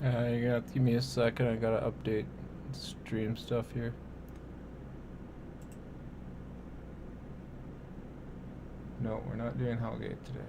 You have to give me a second. I gotta update stream stuff here. No, we're not doing Hellgate today.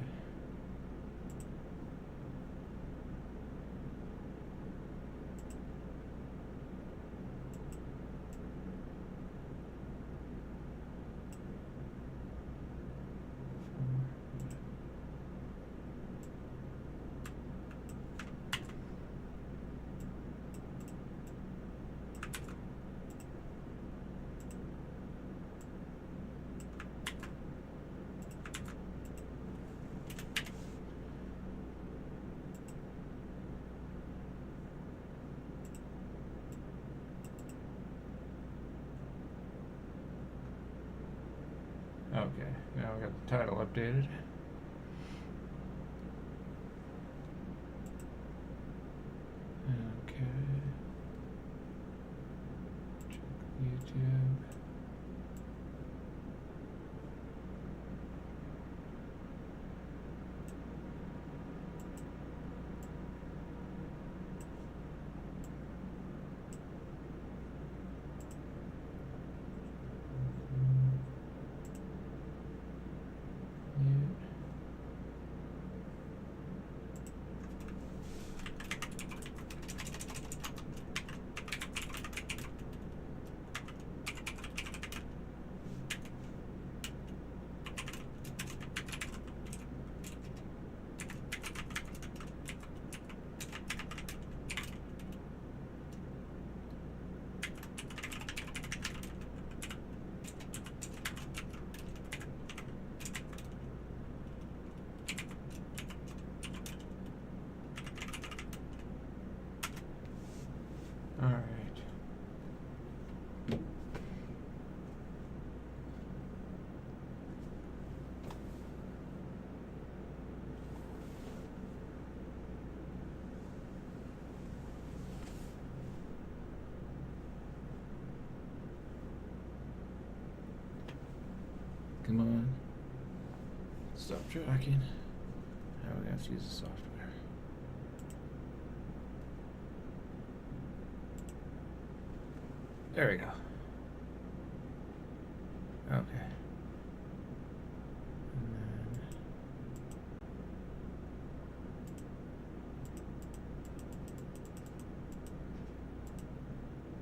Okay, now we got the title updated. Okay. Check YouTube. All right. Come on. Stop tracking. Now we have to use the software. There we go. Okay. And then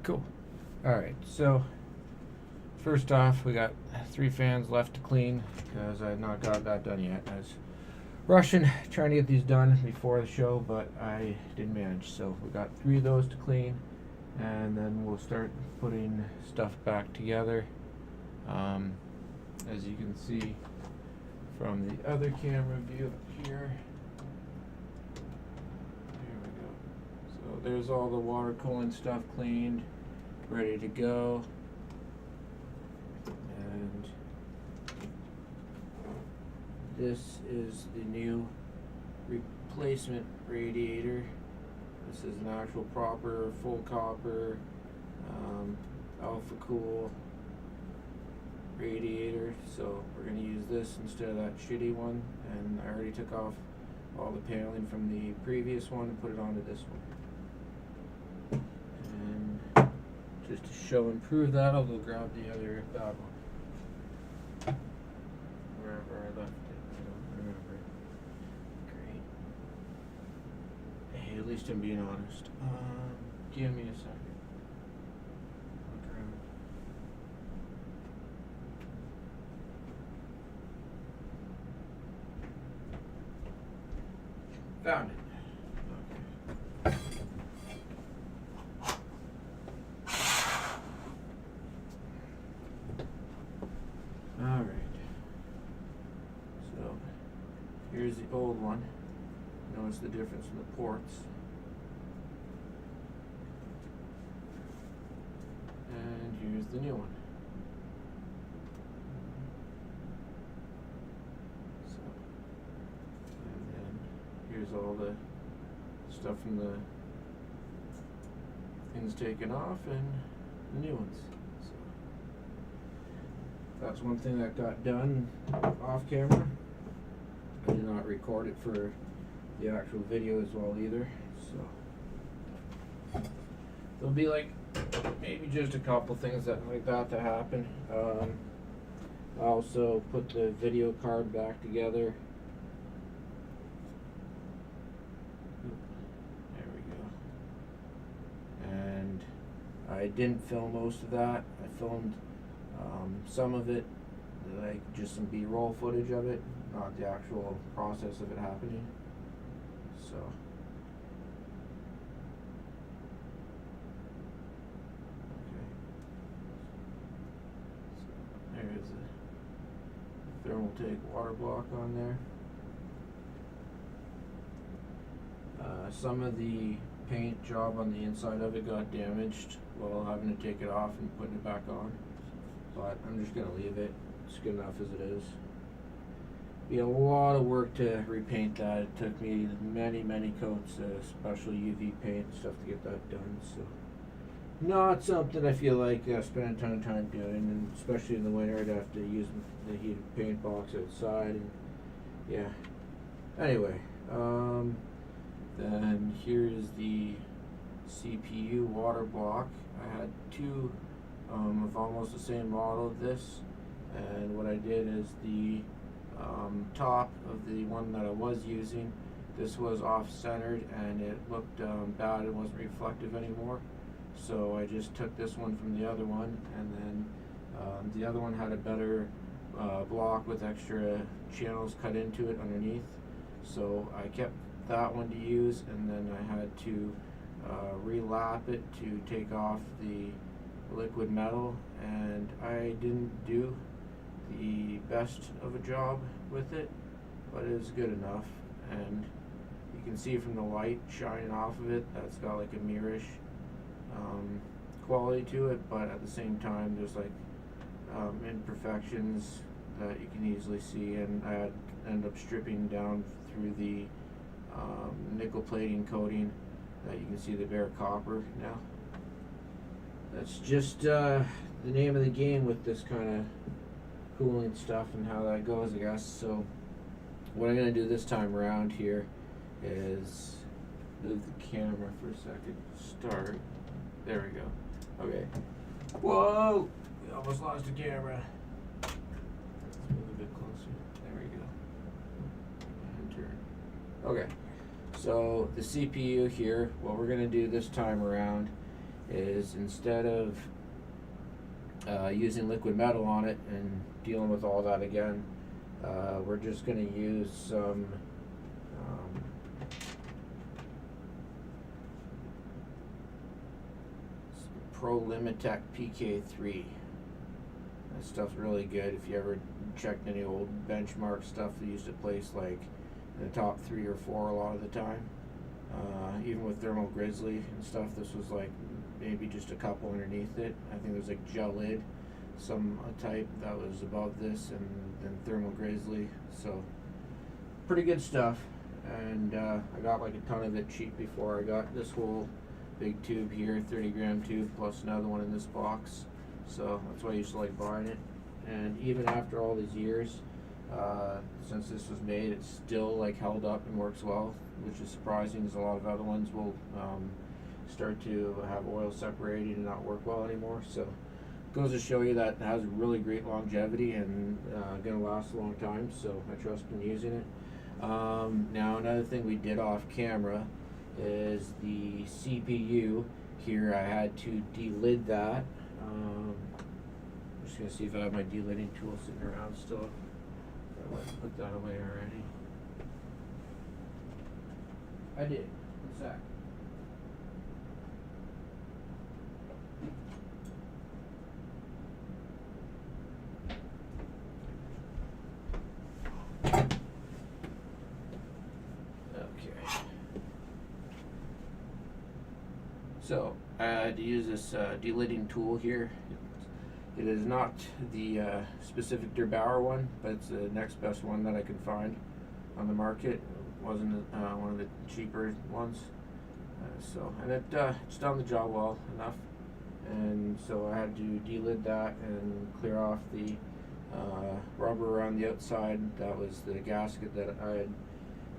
cool. All right. So first off, we got 3 fans left to clean because I had not got that done yet. I was rushing, trying to get these done before the show, but I didn't manage. So we got 3 of those to clean, and then we'll start putting stuff back together. As you can see from the other camera view up here. There we go. So there's all the water cooling stuff cleaned, ready to go. And this is the new replacement radiator. This is an actual proper full copper alpha cool radiator, so we're going to use this instead of that shitty one, and I already took off all the paneling from the previous one and put it onto this one. And just to show and prove that, I'll go grab the other bad one wherever I left it. I don't remember. Great. Hey, at least I'm being honest. Give me a second. Found it. Okay. All right. So here's the old one. Notice the difference in the ports. And here's the new one. Here's all the stuff from the things taken off and the new ones. So that's one thing that got done off camera. I did not record it for the actual video as well either. So there'll be like maybe just a couple things like that to happen. I also put the video card back together. There we go. And I didn't film most of that. I filmed some of it, like just some B-roll footage of it, not the actual process of it happening. So. There's a Thermaltake water block on there. Some of the paint job on the inside of it got damaged while having to take it off and putting it back on. But I'm just going to leave it. It's good enough as it is. Be a lot of work to repaint that. It took me many coats of special UV paint and stuff to get that done. So. Not something I feel like spending a ton of time doing, and especially in the winter I'd have to use the heated paint box outside, and yeah. Anyway, then here's the CPU water block. I had two of almost the same model of this, and what I did is the top of the one that I was using, this was off-centered and it looked bad, it wasn't reflective anymore. So I just took this one from the other one, and then the other one had a better block with extra channels cut into it underneath. So I kept that one to use, and then I had to relap it to take off the liquid metal, and I didn't do the best of a job with it, but it was good enough. And you can see from the light shining off of it, that's got like a mirrorish quality to it, but at the same time there's like imperfections that you can easily see, and I end up stripping down through the nickel plating coating that you can see the bare copper now. That's just the name of the game with this kind of cooling stuff and how that goes, I guess. So what I'm going to do this time around here is move the camera for a second. Start. There we go. Okay. Whoa! We almost lost the camera. Let's move a bit closer. There we go. And turn. Okay. So the CPU here, what we're going to do this time around is, instead of using liquid metal on it and dealing with all that again, we're just going to use some Thermaltake PK3. That stuff's really good. If you ever checked any old benchmark stuff, they used to place like in the top 3 or 4 a lot of the time. Even with Thermal Grizzly and stuff, this was like maybe just a couple underneath it. I think there's like gel lid, some type that was above this, and then Thermal Grizzly. So pretty good stuff. And I got like a ton of it cheap before. I got this whole big tube here, 30-gram tube, plus another one in this box. So that's why I used to like buying it. And even after all these years, since this was made, it's still like held up and works well, which is surprising, because a lot of other ones will start to have oil separated and not work well anymore. So it goes to show you that it has really great longevity and gonna last a long time. So I trust in using it. Now another thing we did off camera is the CPU here. I had to delid that. I'm just gonna see if I have my delidding tool sitting around still. I might put that away already. I did. What's that? So I had to use this delidding tool here. It is not the specific Der Bauer one, but it's the next best one that I could find on the market. It wasn't one of the cheaper ones. And it's done the job well enough. And so I had to delid that and clear off the rubber around the outside. That was the gasket that I had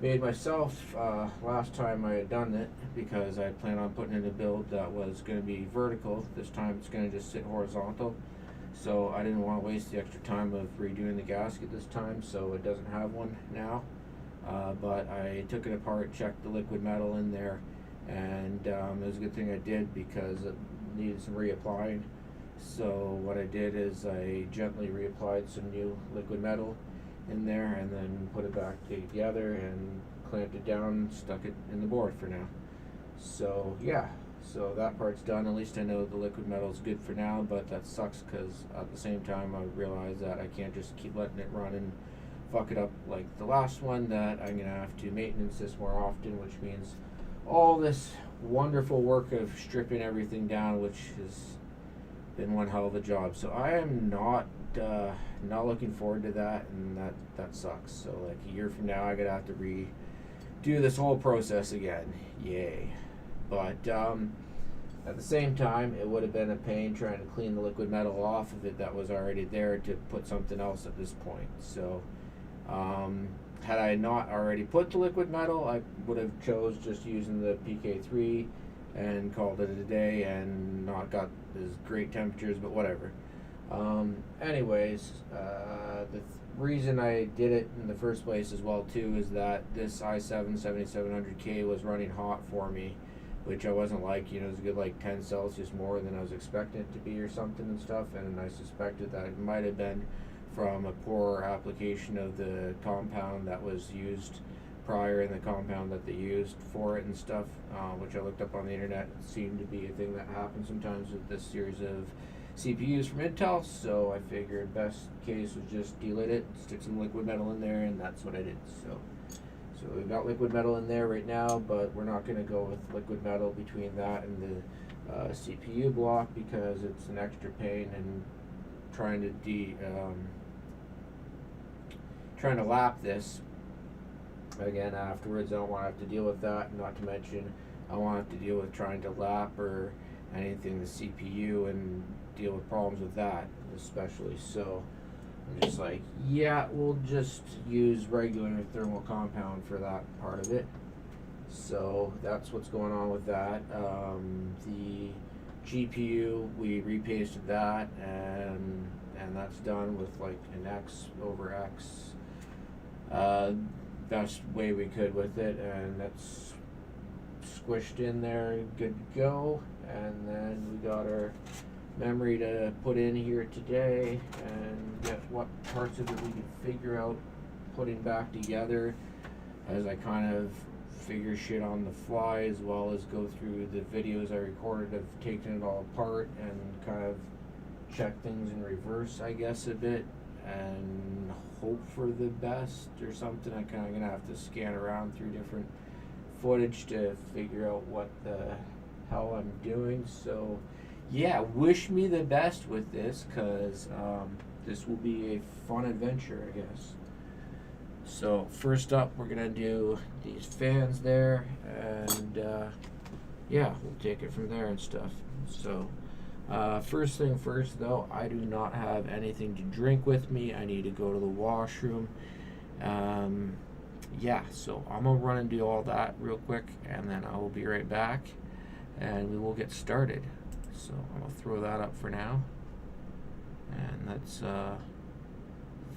made myself last time I had done it, because I planned on putting in a build that was going to be vertical. This time it's going to just sit horizontal. So I didn't want to waste the extra time of redoing the gasket this time, so it doesn't have one now. But I took it apart, checked the liquid metal in there, and it was a good thing I did, because it needed some reapplying. So what I did is I gently reapplied some new liquid metal in there, and then put it back together and clamped it down, stuck it in the board for now. So yeah, so that part's done. At least I know the liquid metal is good for now, but that sucks, because at the same time I realize that I can't just keep letting it run and fuck it up like the last one, that I'm gonna have to maintenance this more often, which means all this wonderful work of stripping everything down, which has been one hell of a job. So I am not looking forward to that, and that sucks. So like a year from now, I gotta have to redo this whole process again. Yay! But at the same time, it would have been a pain trying to clean the liquid metal off of it that was already there to put something else at this point. So had I not already put the liquid metal, I would have chose just using the PK3 and called it a day, and not got as great temperatures, but whatever. Anyways, the reason I did it in the first place as well too is that this i7 7700K was running hot for me, which I wasn't liking. It was a good like 10 Celsius more than I was expecting it to be or something and stuff, and I suspected that it might have been from a poor application of the compound that was used prior, and the compound that they used for it and stuff, which I looked up on the internet. It seemed to be a thing that happens sometimes with this series of CPUs from Intel, so I figured best case was just delit it, stick some liquid metal in there, and that's what I did. So we've got liquid metal in there right now, but we're not going to go with liquid metal between that and the CPU block, because it's an extra pain, and trying to lap this again afterwards. I don't want to have to deal with that, not to mention I won't have to deal with trying to lap or anything the CPU and deal with problems with that especially. So I'm just like, yeah, we'll just use regular thermal compound for that part of it. So that's what's going on with that. The GPU, we repasted that, and that's done with like an X over X best way we could with it, and that's squished in there, good to go. And then we got our memory to put in here today, and get what parts of it we can figure out putting back together, as I kind of figure shit on the fly, as well as go through the videos I recorded of taking it all apart and kind of check things in reverse, I guess, a bit, and hope for the best or something. I kind of gonna have to scan around through different footage to figure out what the hell I'm doing. So yeah, wish me the best with this, because this will be a fun adventure, I guess. So first up, we're gonna do these fans there, and yeah, we'll take it from there and stuff. So first thing first though, I do not have anything to drink with me. I need to go to the washroom. Yeah, so I'm gonna run and do all that real quick, and then I will be right back, and we will get started. So I'm gonna throw that up for now, and let's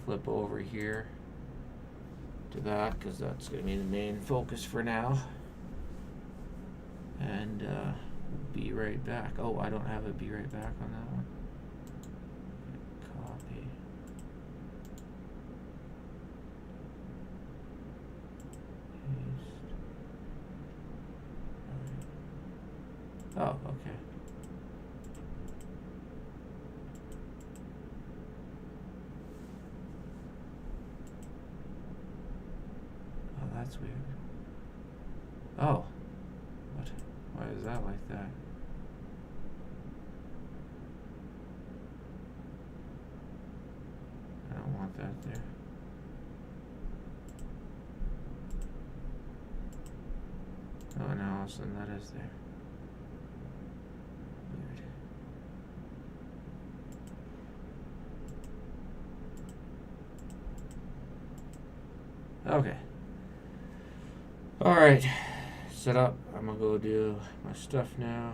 flip over here to that, because that's going to be the main focus for now. And we'll be right back. Oh, I don't have a be right back on that one. Copy. Paste. Oh, okay. That's weird. Oh. What? Why is that like that? I don't want that there. Oh, now all of a sudden that is there. Weird. Okay. Alright, set up. I'm gonna go do my stuff now.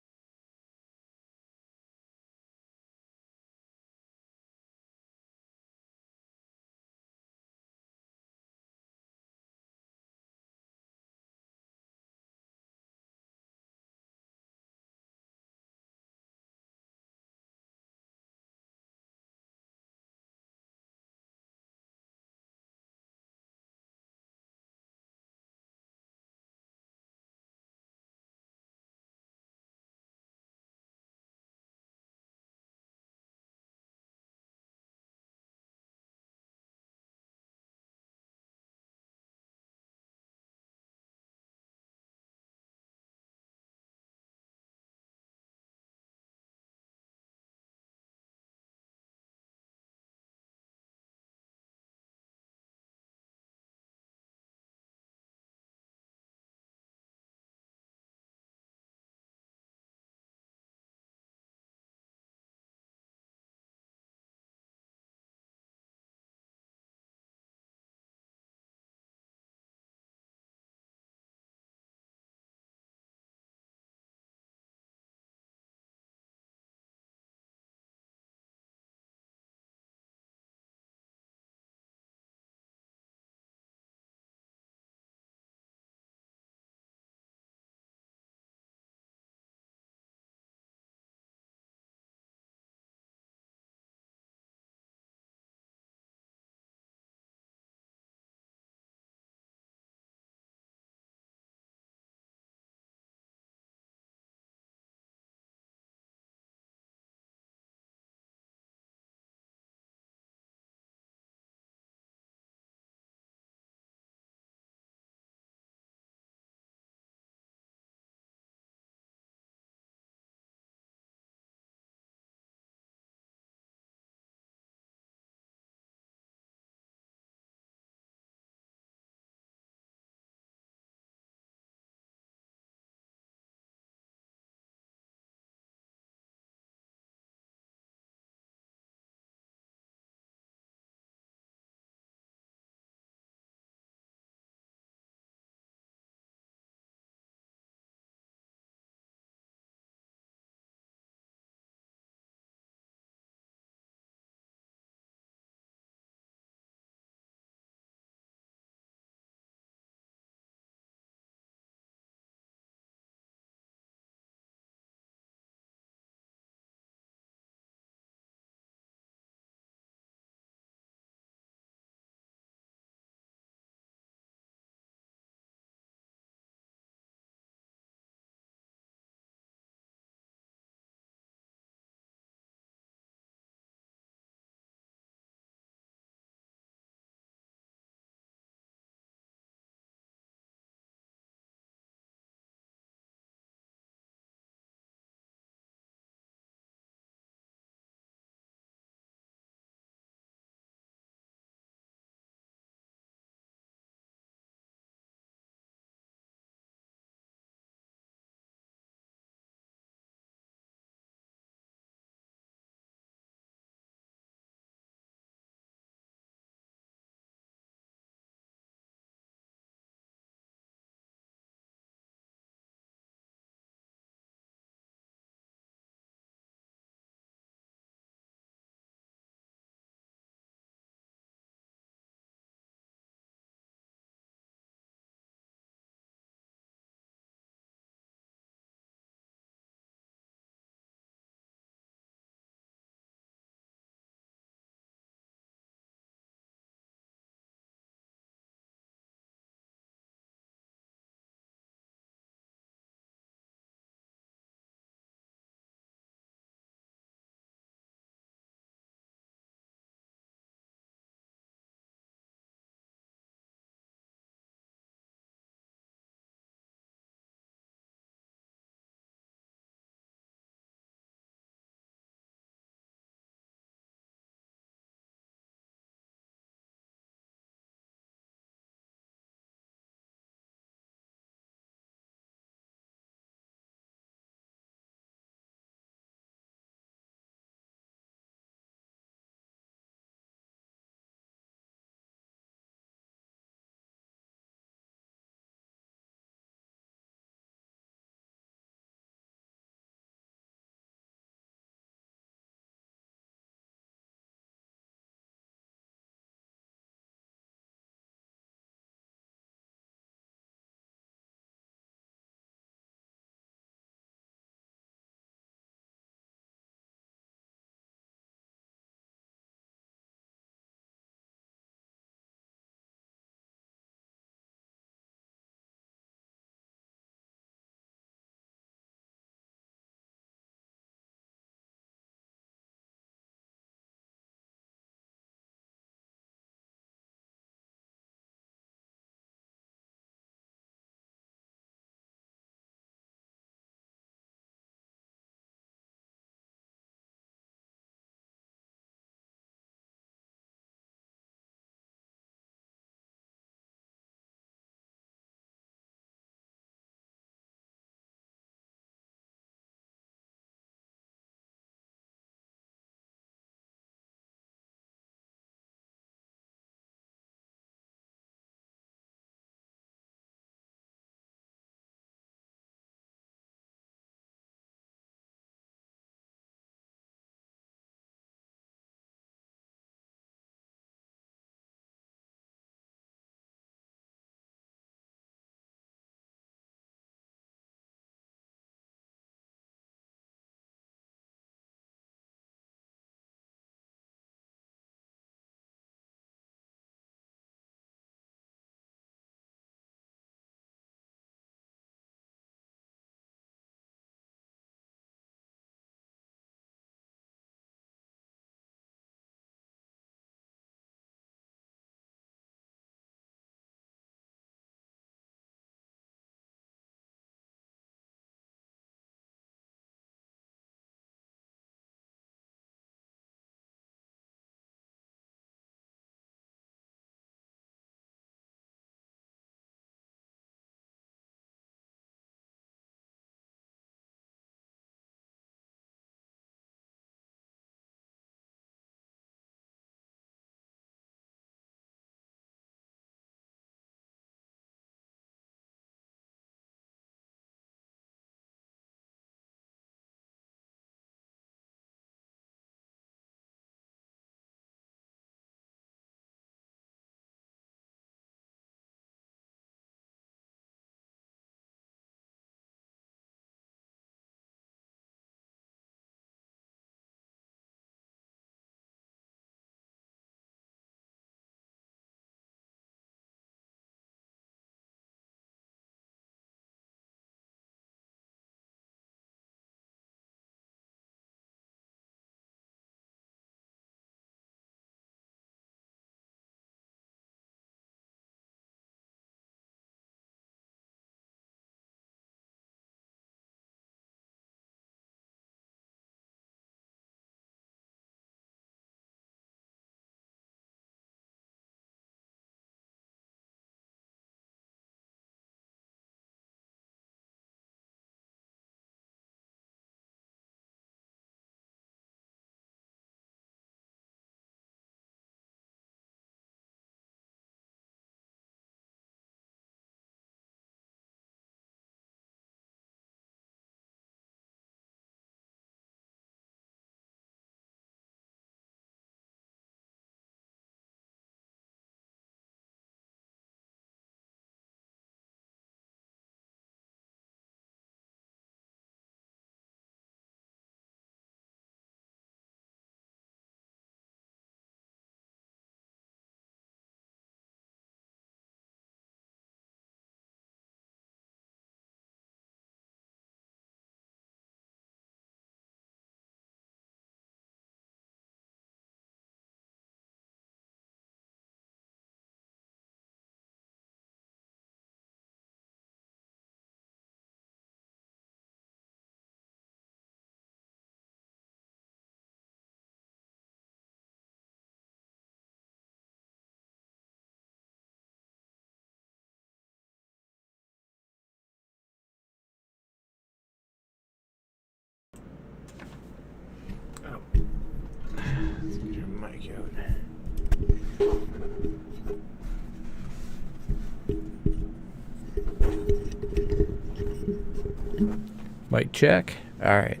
Mic check. All right.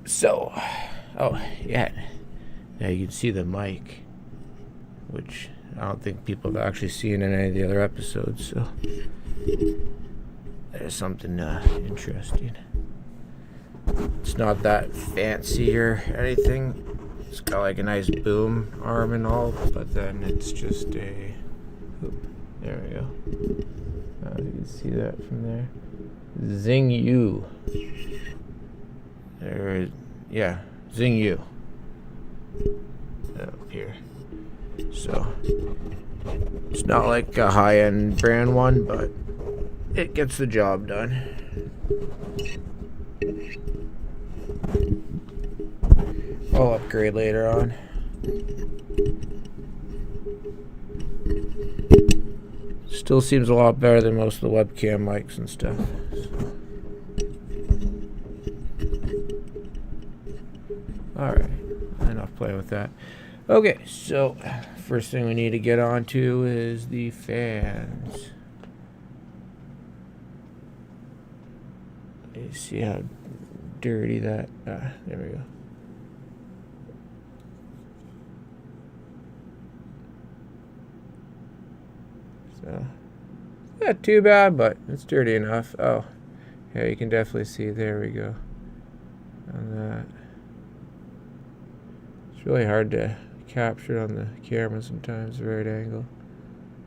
So, oh yeah, now you can see the mic, which I don't think people have actually seen in any of the other episodes. So there's something interesting. It's not that fancy or anything. It's got like a nice boom arm and all, but then it's just a. There we go. You can see that from there. Zing U. There, yeah, Zing U. Up here. So it's not like a high-end brand one, but it gets the job done. I'll upgrade later on. Still seems a lot better than most of the webcam mics and stuff. Alright, enough playing with that. Okay, so first thing we need to get onto is the fans. You see how dirty that, there we go. So, not too bad, but it's dirty enough. Oh, yeah, you can definitely see, there we go. On that. It's really hard to capture on the camera sometimes, the right angle.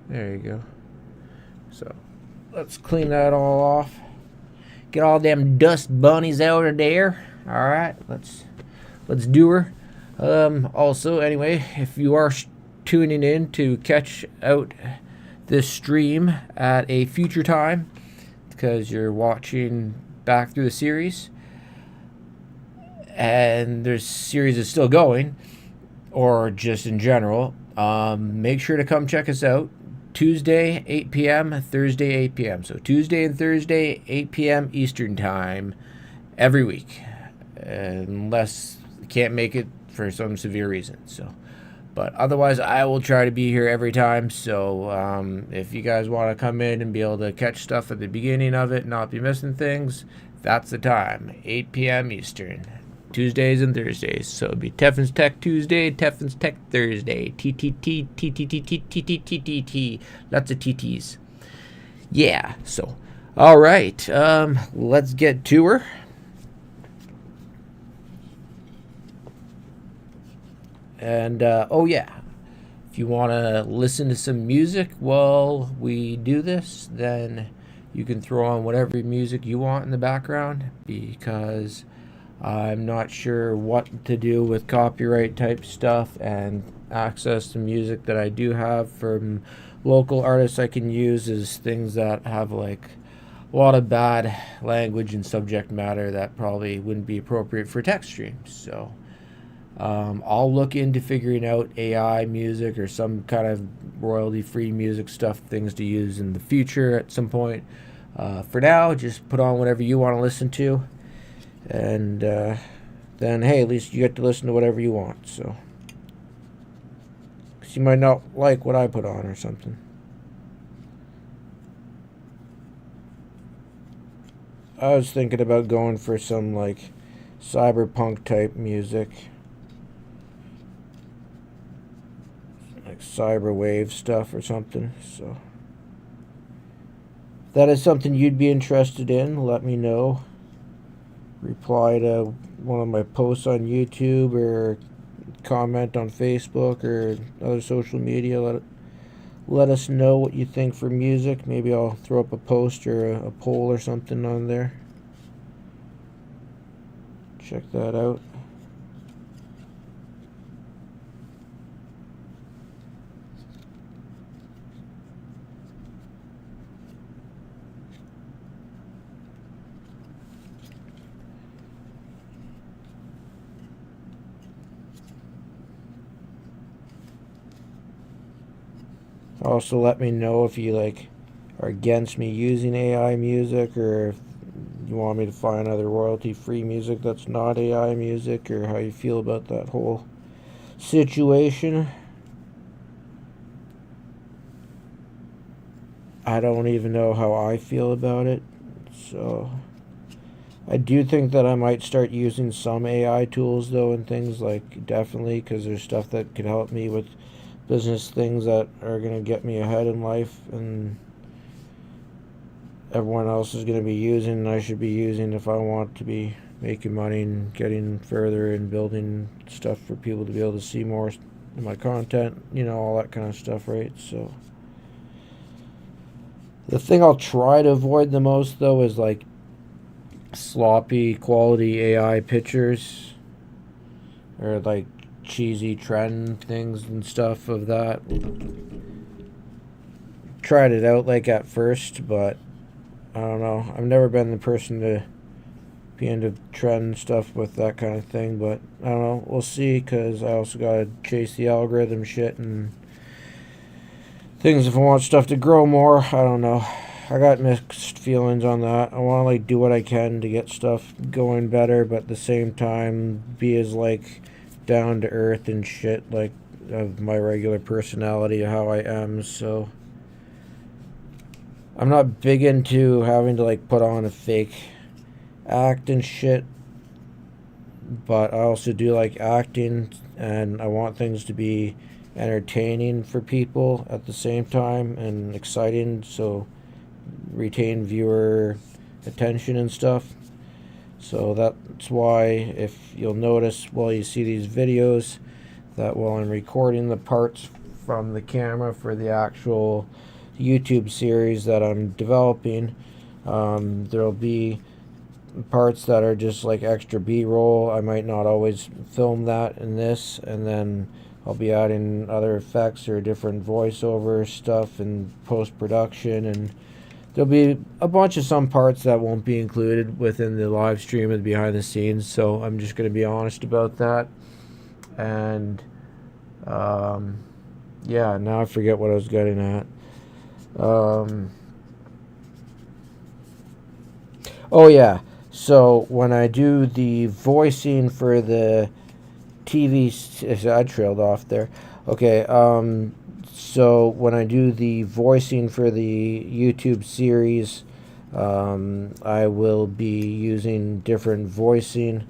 There you go. So, let's clean that all off. Get all them dust bunnies out of there. Alright, let's do her. Also, anyway, if you are tuning in to catch out this stream at a future time because you're watching back through the series and their series is still going, or just in general, make sure to come check us out. Tuesday 8 p.m., Thursday 8 p.m. So Tuesday and Thursday 8 p.m. Eastern time every week, unless you can't make it for some severe reason. So, but otherwise, I will try to be here every time. So if you guys want to come in and be able to catch stuff at the beginning of it, not be missing things, that's the time, 8 p.m. Eastern. Tuesdays and Thursdays. So it'd be Teffin's Tech Tuesday, Teffin's Tech Thursday. TTT, TTT. Lots of TTs. Yeah, so. All right, let's get to her. And, oh yeah, if you want to listen to some music while we do this, then you can throw on whatever music you want in the background, because I'm not sure what to do with copyright type stuff and access to music that I do have from local artists I can use is things that have like a lot of bad language and subject matter that probably wouldn't be appropriate for text streams. So I'll look into figuring out AI music or some kind of royalty-free music stuff, things to use in the future at some point. For now, just put on whatever you want to listen to. And then, hey, at least you get to listen to whatever you want. So, because you might not like what I put on or something. I was thinking about going for some like cyberpunk type music, like cyberwave stuff or something. So, if that is something you'd be interested in, let me know. Reply to one of my posts on YouTube or comment on Facebook or other social media. Let us know what you think for music. Maybe I'll throw up a post or a poll or something on there. Check that out. Also, let me know if you are against me using AI music, or if you want me to find other royalty-free music that's not AI music, or how you feel about that whole situation. I don't even know how I feel about it. So I do think that I might start using some AI tools though, and things like, definitely, because there's stuff that could help me with business things that are going to get me ahead in life, and everyone else is going to be using, and I should be using if I want to be making money and getting further and building stuff for people to be able to see more of my content, you know, all that kind of stuff, right? So the thing I'll try to avoid the most though is like sloppy quality AI pictures, or like cheesy trend things and stuff of that. Tried it out like at first, but I don't know. I've never been the person to be into trend stuff with that kind of thing, but I don't know. We'll see, because I also gotta chase the algorithm shit and things if I want stuff to grow more. I don't know. I got mixed feelings on that. I want to like do what I can to get stuff going better, but at the same time be as like down to earth and shit, like of my regular personality, how I am. So I'm not big into having to like put on a fake act and shit, but I also do like acting, and I want things to be entertaining for people at the same time and exciting, so retain viewer attention and stuff. So that's why, if you'll notice while you see these videos, that while I'm recording the parts from the camera for the actual YouTube series that I'm developing, there'll be parts that are just like extra B-roll. I might not always film that in this, and then I'll be adding other effects or different voiceover stuff in post-production, and there'll be a bunch of some parts that won't be included within the live stream and behind the scenes, so I'm just going to be honest about that. And yeah, now I forget what I was getting at. Oh yeah, so when I do the voicing for the TV, I trailed off there. Okay, so when I do the voicing for the YouTube series, I will be using different voicing.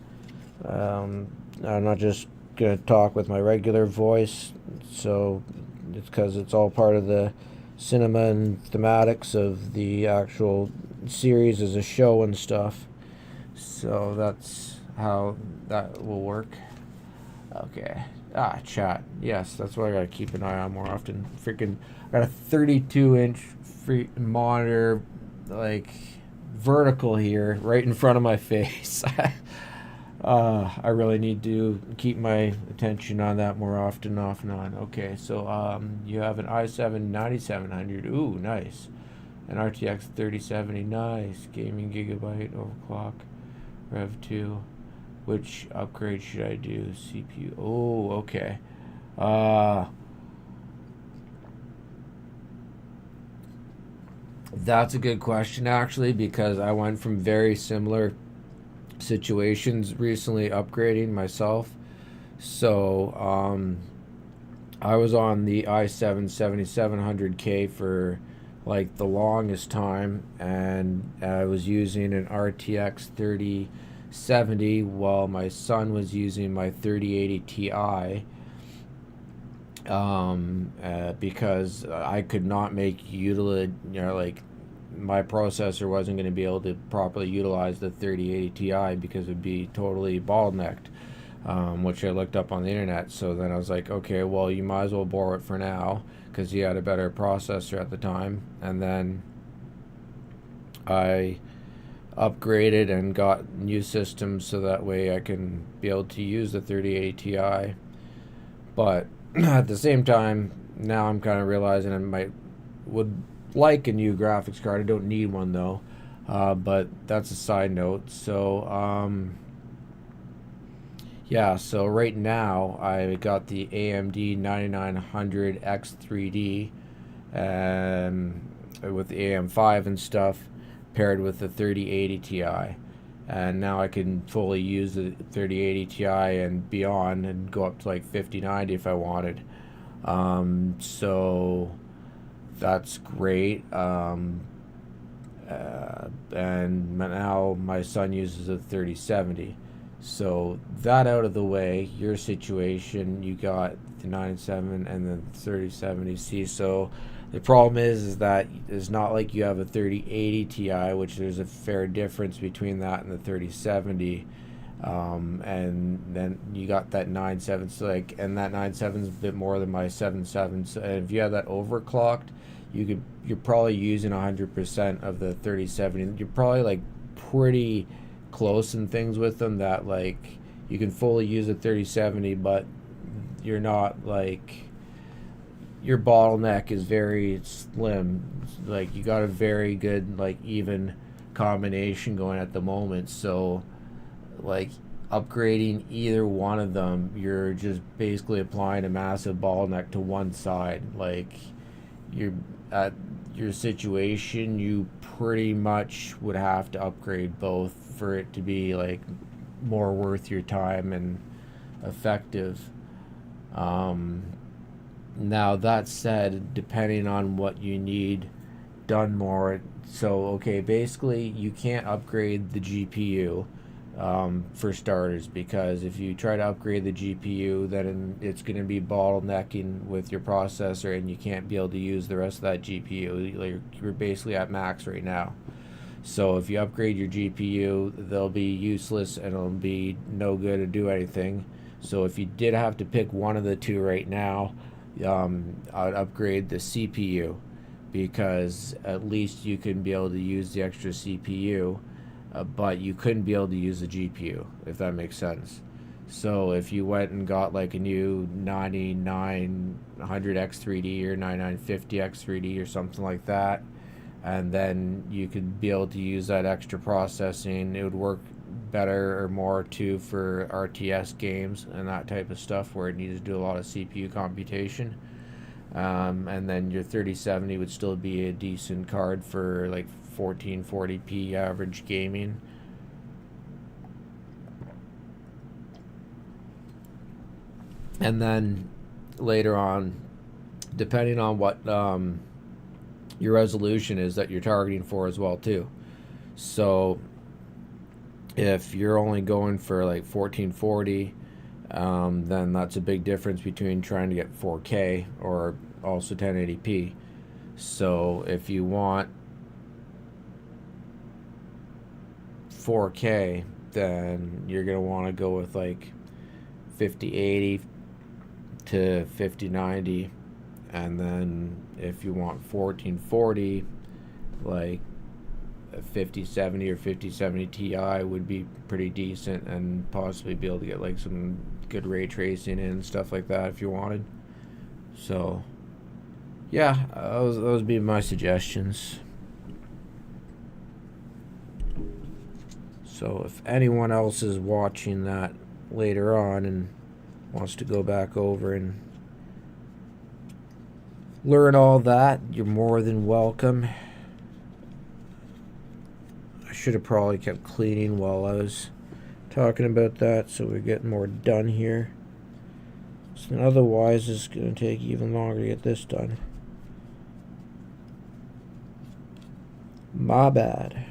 I'm not just going to talk with my regular voice, so it's because it's all part of the cinema and thematics of the actual series as a show and stuff. So that's how that will work. Okay. Chat. Yes, that's what I gotta keep an eye on more often. Freaking, I got a 32-inch monitor, like, vertical here, right in front of my face. I really need to keep my attention on that more often, off and on. Okay, so you have an i7 9700. Ooh, nice. An RTX 3070. Nice. Gaming gigabyte overclock. Rev 2. Which upgrade should I do? CPU. Oh, okay. That's a good question, actually, because I went from very similar situations recently upgrading myself. So I was on the i7 7700K for like the longest time, and I was using an RTX 3070 while my son was using my 3080 Ti, because I could not make like my processor wasn't going to be able to properly utilize the 3080 Ti because it would be totally bottlenecked, which I looked up on the internet. So then I was like, okay, well, you might as well borrow it for now, because he had a better processor at the time. And then I upgraded and got new systems so that way I can be able to use the 3080 Ti. But at the same time, now I'm kind of realizing I would like a new graphics card. I don't need one though, but that's a side note. So yeah, so right now I got the AMD 9900 X3D with the AM5 and stuff, paired with the 3080 Ti, and now I can fully use the 3080 Ti and beyond, and go up to like 5090 if I wanted. So that's great. and now my son uses a 3070. So that out of the way, your situation, you got the 97 and then 3070C. So the problem is that it's not like you have a 3080 Ti, which there's a fair difference between that and the 3070. And then you got that 9.7, so like, and that 9.7 is a bit more than my 7.7. So, and if you have that overclocked, you're probably using 100% of the 3070. You're probably like pretty close in things with them that like you can fully use a 3070, but you're not like, your bottleneck is very slim. Like you got a very good like even combination going at the moment. So like upgrading either one of them, you're just basically applying a massive bottleneck to one side. Like you're at your situation, you pretty much would have to upgrade both for it to be like more worth your time and effective. Now that said, depending on what you need done more, so okay, basically you can't upgrade the GPU for starters, because if you try to upgrade the GPU, then it's going to be bottlenecking with your processor and you can't be able to use the rest of that GPU. You're basically at max right now. So if you upgrade your GPU, they'll be useless and it'll be no good to do anything. So if you did have to pick one of the two right now, I'd upgrade the CPU, because at least you can be able to use the extra CPU, but you couldn't be able to use the GPU, if that makes sense. So if you went and got like a new 9900X3D or 9950X3D or something like that, and then you could be able to use that extra processing, it would work better or more too for RTS games and that type of stuff where it needs to do a lot of CPU computation. And then your 3070 would still be a decent card for like 1440p average gaming. And then later on, depending on what your resolution is that you're targeting for as well too. So if you're only going for like 1440, then that's a big difference between trying to get 4K or also 1080p. So if you want 4K, then you're going to want to go with like 5080 to 5090. And then if you want 1440, like a 5070 or 5070 Ti would be pretty decent, and possibly be able to get like some good ray tracing and stuff like that if you wanted. So yeah, those would be my suggestions. So if anyone else is watching that later on and wants to go back over and learn all that, you're more than welcome. I should have probably kept cleaning while I was talking about that, so we're getting more done here. So otherwise it's going to take even longer to get this done. My bad.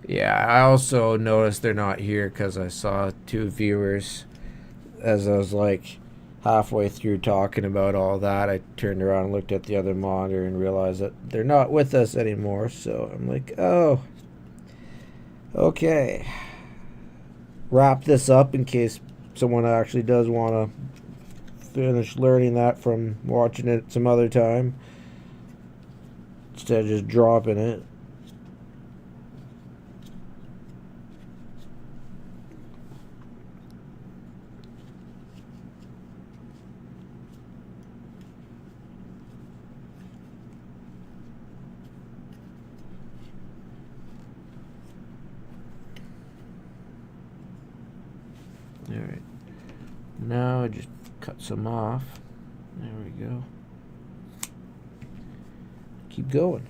Yeah, I also noticed they're not here because I saw two viewers as I was like halfway through talking about all that. I turned around and looked at the other monitor and realized that they're not with us anymore. So I'm like, oh, okay. Wrap this up in case someone actually does want to finish learning that from watching it some other time, instead of just dropping it. Alright, now I just cut some off. There we go. Keep going.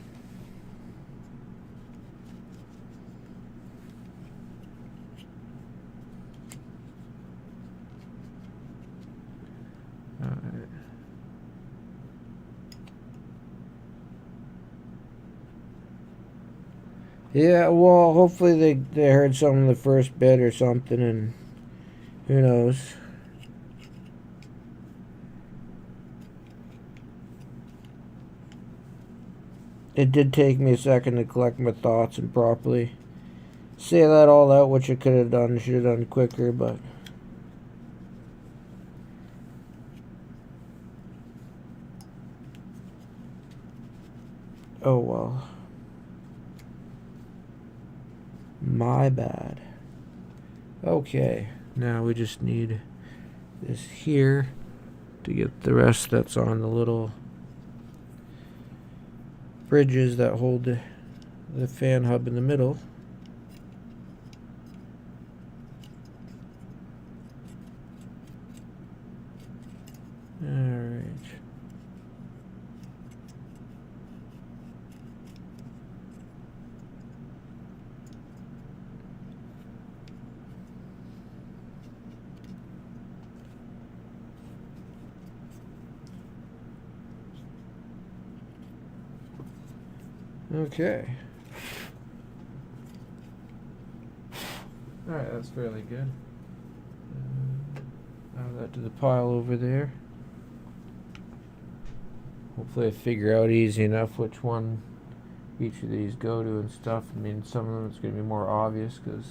Yeah, well, hopefully they heard some of the first bit or something, and who knows. It did take me a second to collect my thoughts and properly say that all out, which I could have done, should have done quicker, but oh well. My bad. Okay, now we just need this here to get the rest that's on the little bridges that hold the fan hub in the middle. Alright. Okay. Alright, that's fairly good. Add that to the pile over there. Hopefully I figure out easy enough which one each of these go to and stuff. I mean, some of them it's going to be more obvious because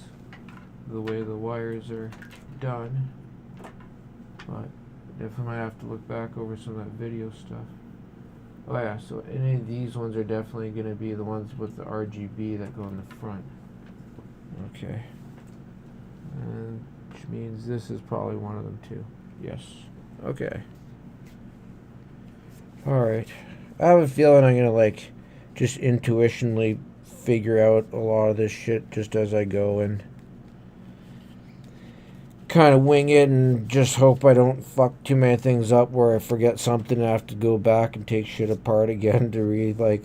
the way the wires are done. But definitely might have to look back over some of that video stuff. Oh yeah, so any of these ones are definitely going to be the ones with the RGB that go in the front. Okay. And which means this is probably one of them too. Yes. Okay. Alright. I have a feeling I'm going to just intuitionally figure out a lot of this shit just as I go and kind of wing it and just hope I don't fuck too many things up where I forget something and I have to go back and take shit apart again to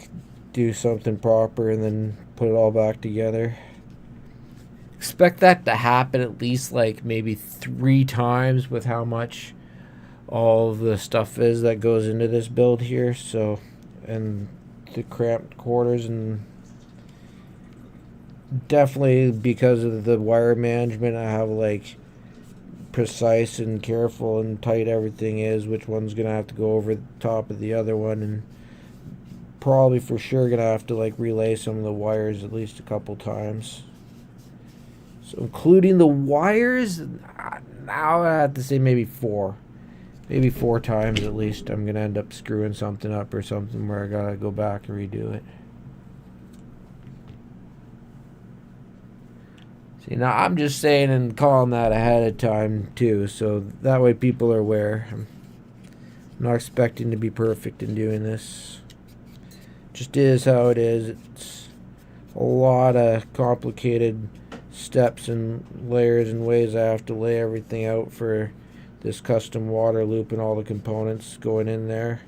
do something proper and then put it all back together. Expect that to happen at least maybe 3 times with how much all of the stuff is that goes into this build here. So, and the cramped quarters, and definitely because of the wire management, I have precise and careful and tight everything is, which one's gonna have to go over the top of the other one, and probably for sure gonna have to relay some of the wires at least a couple times. So including the wires, now I have to say maybe 4 times at least. I'm gonna end up screwing something up or something where I gotta go back and redo it. See, now I'm just saying and calling that ahead of time too, so that way people are aware. I'm not expecting to be perfect in doing this. Just is how it is. It's a lot of complicated steps and layers and ways I have to lay everything out for this custom water loop and all the components going in there.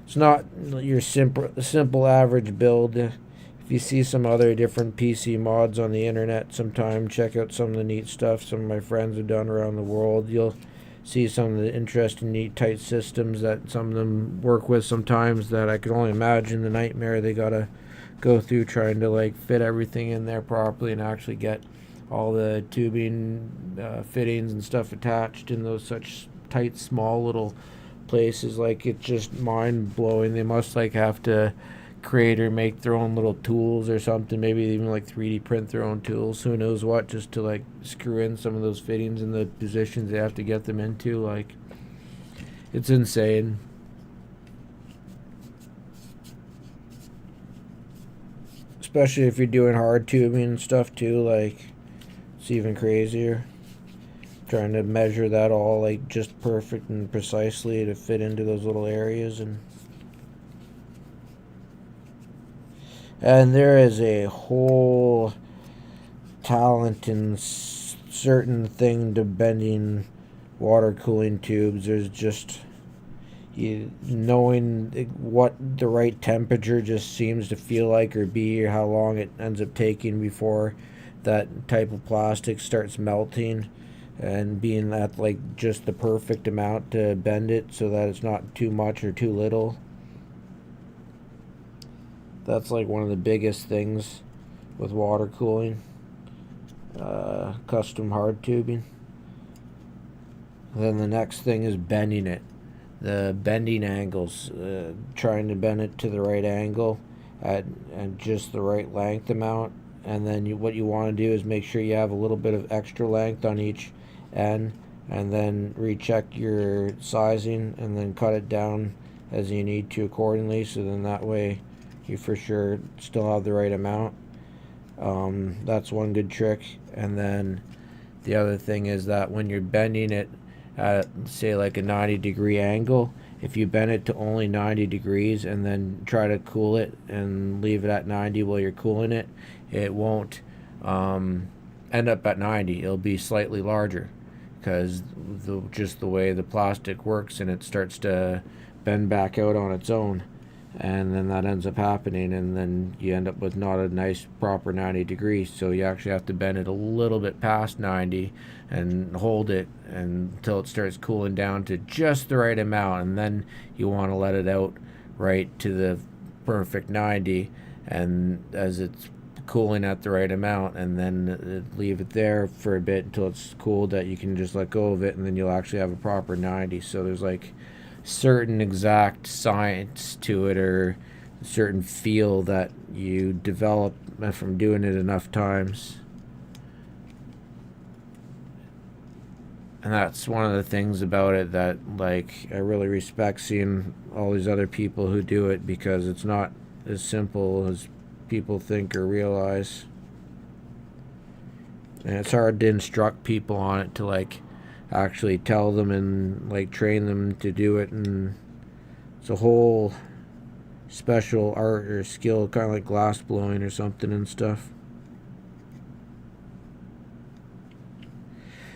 It's not your simple average build. If you see some other different PC mods on the internet sometime, check out some of the neat stuff some of my friends have done around the world. You'll see some of the interesting, neat, tight systems that some of them work with sometimes that I can only imagine the nightmare they gotta go through trying to fit everything in there properly and actually get all the tubing, fittings and stuff attached in those such tight, small little places. It's just mind-blowing. They must have to create or make their own little tools or something, maybe even 3D print their own tools, who knows what, just to screw in some of those fittings in the positions they have to get them into. It's insane. Especially if you're doing hard tubing and stuff too, it's even crazier. Trying to measure that all just perfect and precisely to fit into those little areas, and there is a whole talent in certain thing to bending water cooling tubes. There's just knowing what the right temperature just seems to feel like or be, or how long it ends up taking before that type of plastic starts melting, and being at just the perfect amount to bend it so that it's not too much or too little. That's one of the biggest things with water cooling, custom hard tubing. Then the next thing is bending it. The bending angles, trying to bend it to the right angle at just the right length amount. And then what you want to do is make sure you have a little bit of extra length on each end, and then recheck your sizing and then cut it down as you need to accordingly, so then that way you for sure still have the right amount. That's one good trick. And then the other thing is that when you're bending it at, say, like a 90-degree angle, if you bend it to only 90 degrees and then try to cool it and leave it at 90 while you're cooling it, it won't end up at 90. It'll be slightly larger because just the way the plastic works, and it starts to bend back out on its own, and then that ends up happening, and then you end up with not a nice proper 90 degrees. So you actually have to bend it a little bit past 90 and hold it until it starts cooling down to just the right amount, and then you want to let it out right to the perfect 90, and as it's cooling at the right amount, and then leave it there for a bit until it's cooled that you can just let go of it, and then you'll actually have a proper 90. So there's like certain exact science to it, or a certain feel that you develop from doing it enough times. And that's one of the things about it that, like, I really respect seeing all these other people who do it, because it's not as simple as people think or realize. And it's hard to instruct people on it, to like actually tell them and like train them to do it, and it's a whole special art or skill, kind of like glass blowing or something and stuff.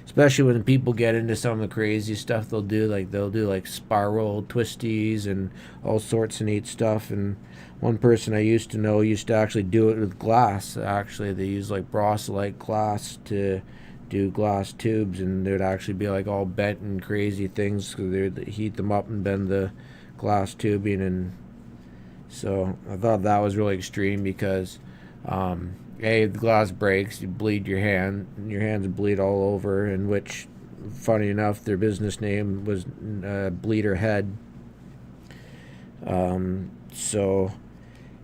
Especially when people get into some of the crazy stuff they'll do like spiral twisties and all sorts of neat stuff. And one person I used to know used to actually do it with glass. Actually, they use like Brossolite glass to do glass tubes, and there'd actually be like all bent and crazy things because they'd heat them up and bend the glass tubing. And so I thought that was really extreme because the glass breaks, you bleed your hand, and your hands bleed all over, in which, funny enough, their business name was Bleeder Head. So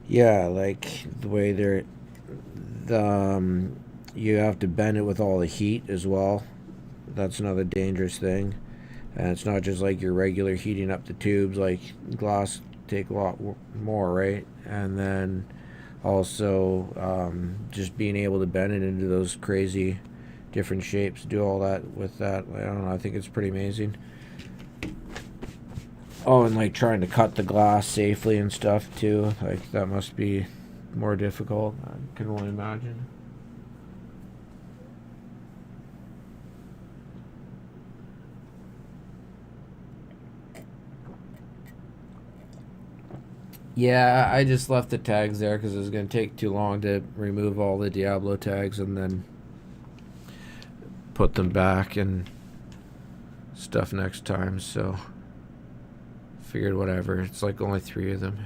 yeah, like the way you have to bend it with all the heat as well. That's another dangerous thing. And it's not just like your regular heating up the tubes, like glass take a lot more, right? And then also just being able to bend it into those crazy different shapes, do all that with that, I don't know, I think it's pretty amazing. Oh, and like trying to cut the glass safely and stuff too, like that must be more difficult, I can only imagine. Yeah, I just left the tags there because it was going to take too long to remove all the Diablo tags and then put them back and stuff next time. So figured whatever. It's like only 3 of them.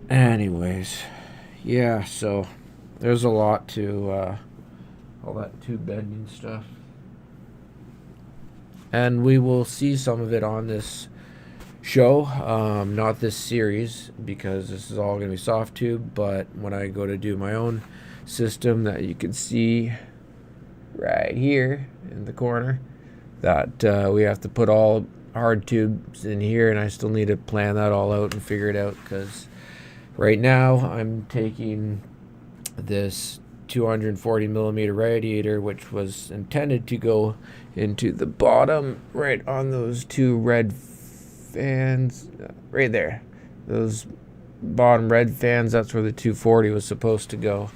Anyways, yeah, so there's a lot to all that tube bending stuff. And we will see some of it on this show, not this series, because this is all going to be soft tube, but when I go to do my own system that you can see right here in the corner, that we have to put all hard tubes in here, and I still need to plan that all out and figure it out, because right now I'm taking this 240 millimeter radiator, which was intended to go into the bottom right on those 2 red fans right there, those bottom red fans. That's where the 240 was supposed to go.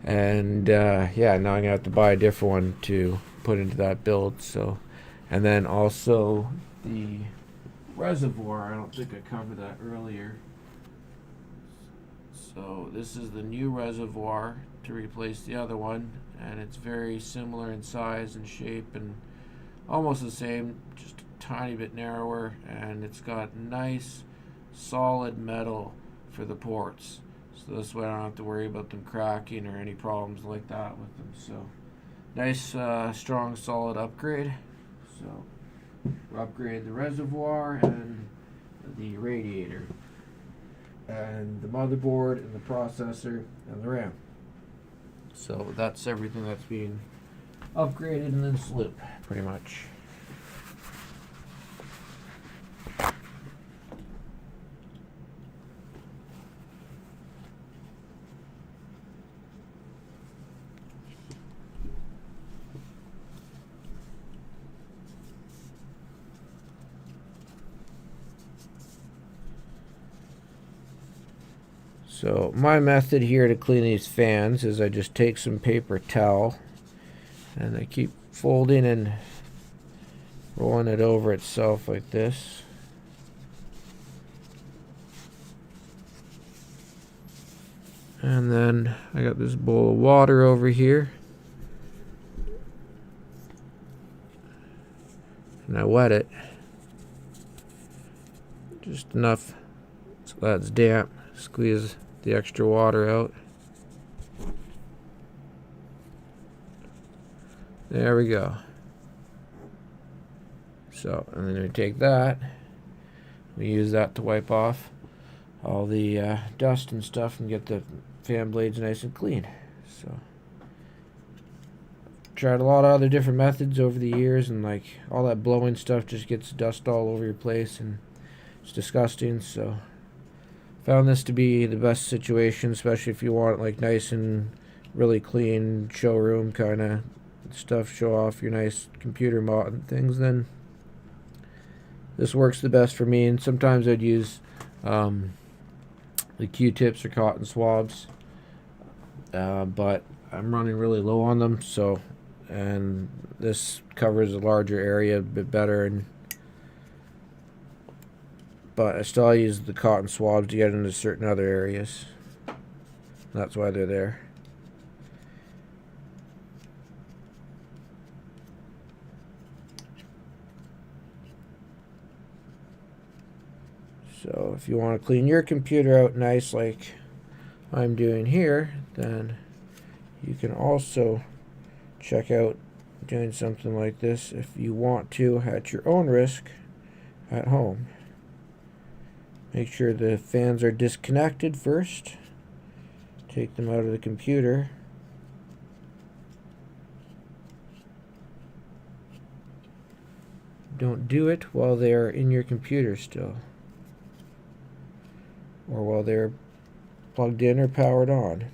And yeah, now I'm gonna have to buy a different one to put into that build. So, and then also the reservoir, I don't think I covered that earlier. So this is the new reservoir to replace the other one, and it's very similar in size and shape and almost the same, just a tiny bit narrower, and it's got nice solid metal for the ports. So this way I don't have to worry about them cracking or any problems like that with them. So nice, strong, solid upgrade. So we'll upgrade the reservoir and the radiator and the motherboard and the processor and the RAM. So that's everything that's being upgraded in this loop, pretty much. So my method here to clean these fans is I just take some paper towel and I keep folding and rolling it over itself like this. And then I got this bowl of water over here. And I wet it. Just enough so that it's damp. Squeeze the extra water out. There we go. So, and then we take that, we use that to wipe off all the dust and stuff and get the fan blades nice and clean. So, tried a lot of other different methods over the years, and like all that blowing stuff just gets dust all over your place and it's disgusting. So found this to be the best situation, especially if you want like nice and really clean showroom kind of stuff, show off your nice computer mod and things. Then this works the best for me. And sometimes I'd use the Q-tips or cotton swabs, but I'm running really low on them, so, and this covers a larger area a bit better, but I still use the cotton swabs to get into certain other areas. That's why they're there. So if you want to clean your computer out nice like I'm doing here, then you can also check out doing something like this if you want to at your own risk at home. Make sure the fans are disconnected first. Take them out of the computer. Don't do it while they're in your computer still, or while they're plugged in or powered on.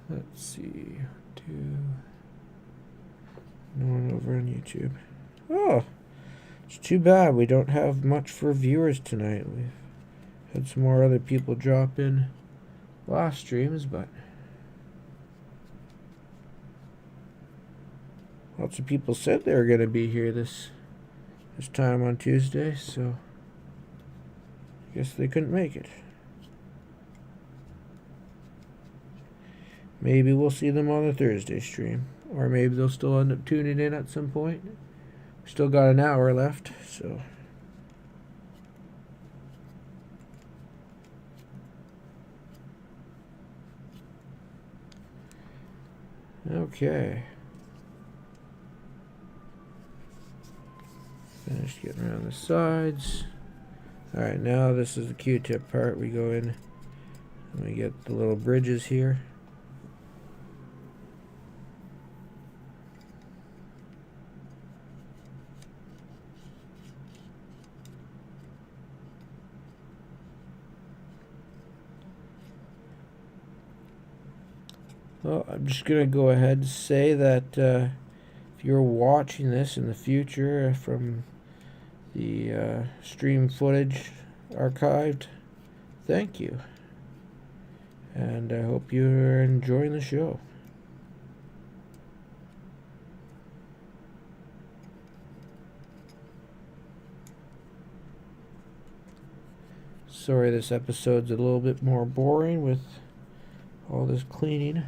Let's see. No one over on YouTube. Oh, it's too bad we don't have much for viewers tonight. We've had some more other people drop in last streams, but lots of people said they were going to be here this time on Tuesday, so I guess they couldn't make it. Maybe we'll see them on the Thursday stream, or maybe they'll still end up tuning in at some point. We still got an hour left, so. Okay. Finished getting around the sides. Alright, now this is the Q-tip part. We go in and we get the little bridges here. Well, I'm just going to go ahead and say that if you're watching this in the future from the stream footage archived, thank you. And I hope you're enjoying the show. Sorry this episode's a little bit more boring with all this cleaning.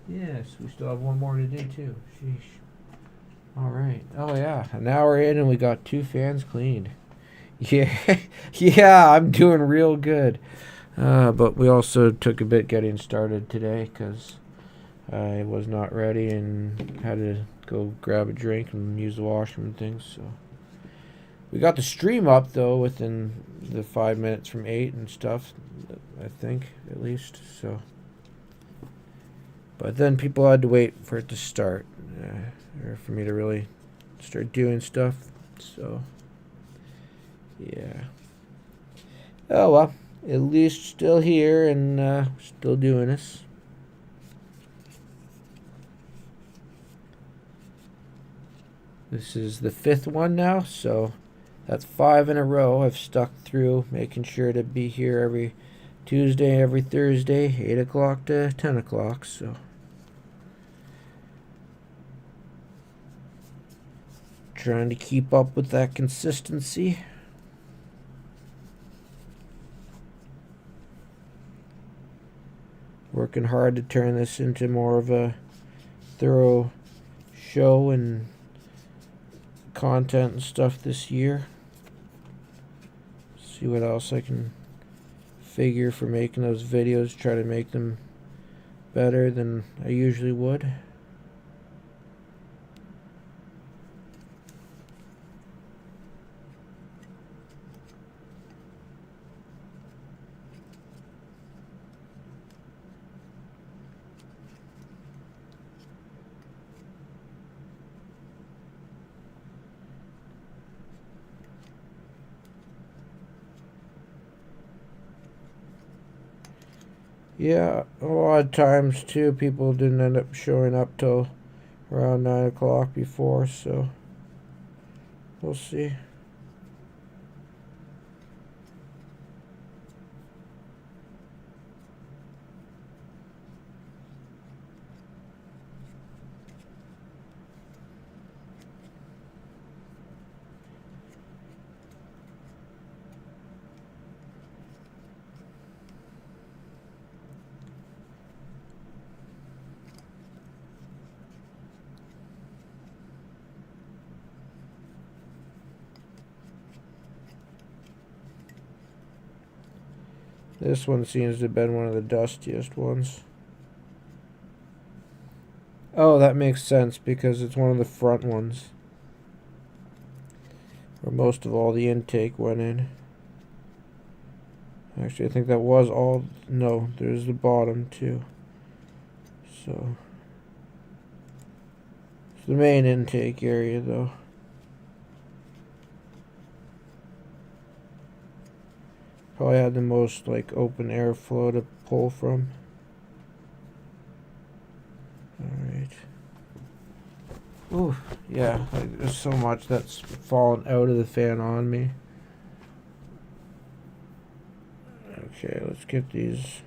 Yes, we still have one more to do too. Sheesh. Alright. Oh yeah, an hour in and we got 2 fans cleaned. Yeah, yeah, I'm doing real good. But we also took a bit getting started today because I was not ready and had to go grab a drink and use the washroom and things. So we got the stream up though within the 5 minutes from 8 and stuff, I think at least. So, but then people had to wait for it to start, or for me to really start doing stuff. So yeah. Oh well, at least still here and still doing this. This is the 5th one now, so that's 5 in a row I've stuck through, making sure to be here every Tuesday, every Thursday, 8 o'clock to 10 o'clock, so. Trying to keep up with that consistency. Working hard to turn this into more of a thorough show and content and stuff this year. See what else I can figure for making those videos, try to make them better than I usually would. Yeah, a lot of times too, people didn't end up showing up till around 9 o'clock before, so we'll see. This one seems to have been one of the dustiest ones. Oh, that makes sense because it's one of the front ones where most of all the intake went in. Actually, I think that was all. No, there's the bottom too. So it's the main intake area though. Probably had the most like open airflow to pull from. Alright. Ooh, yeah, like, there's so much that's fallen out of the fan on me. Okay, let's get these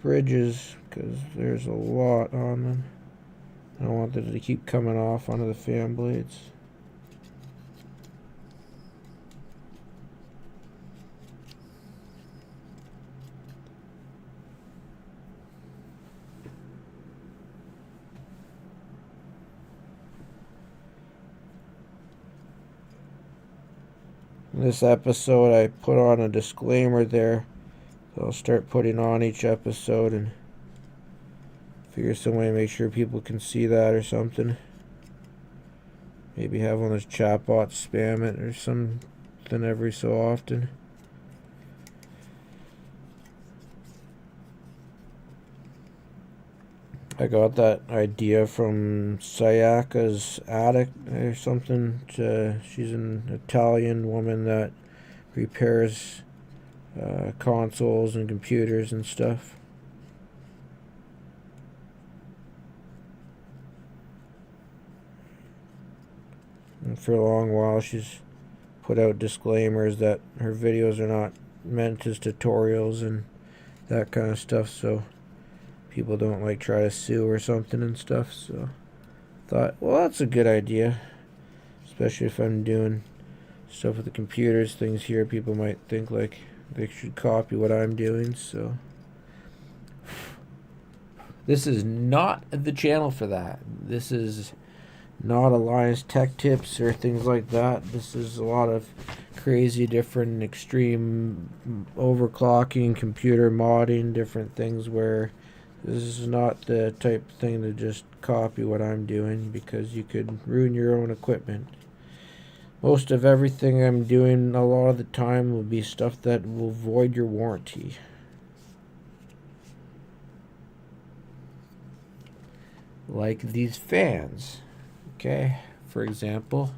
bridges because there's a lot on them. I don't want them to keep coming off onto the fan blades. In this episode, I put on a disclaimer there. So I'll start putting on each episode and figure some way to make sure people can see that or something. Maybe have one of those chatbots spam it or something every so often. I got that idea from Sayaka's Attic or something. She's an Italian woman that repairs consoles and computers and stuff. And for a long while she's put out disclaimers that her videos are not meant as tutorials and that kind of stuff, so people don't like try to sue or something and stuff. So thought, well, that's a good idea, especially if I'm doing stuff with the computers, things here people might think like they should copy what I'm doing. So this is not the channel for that. This is not Alliance Tech Tips or things like that. This is a lot of crazy different extreme overclocking, computer modding, different things where this is not the type of thing to just copy what I'm doing, because you could ruin your own equipment. Most of everything I'm doing a lot of the time will be stuff that will void your warranty. Like these fans. Okay, for example,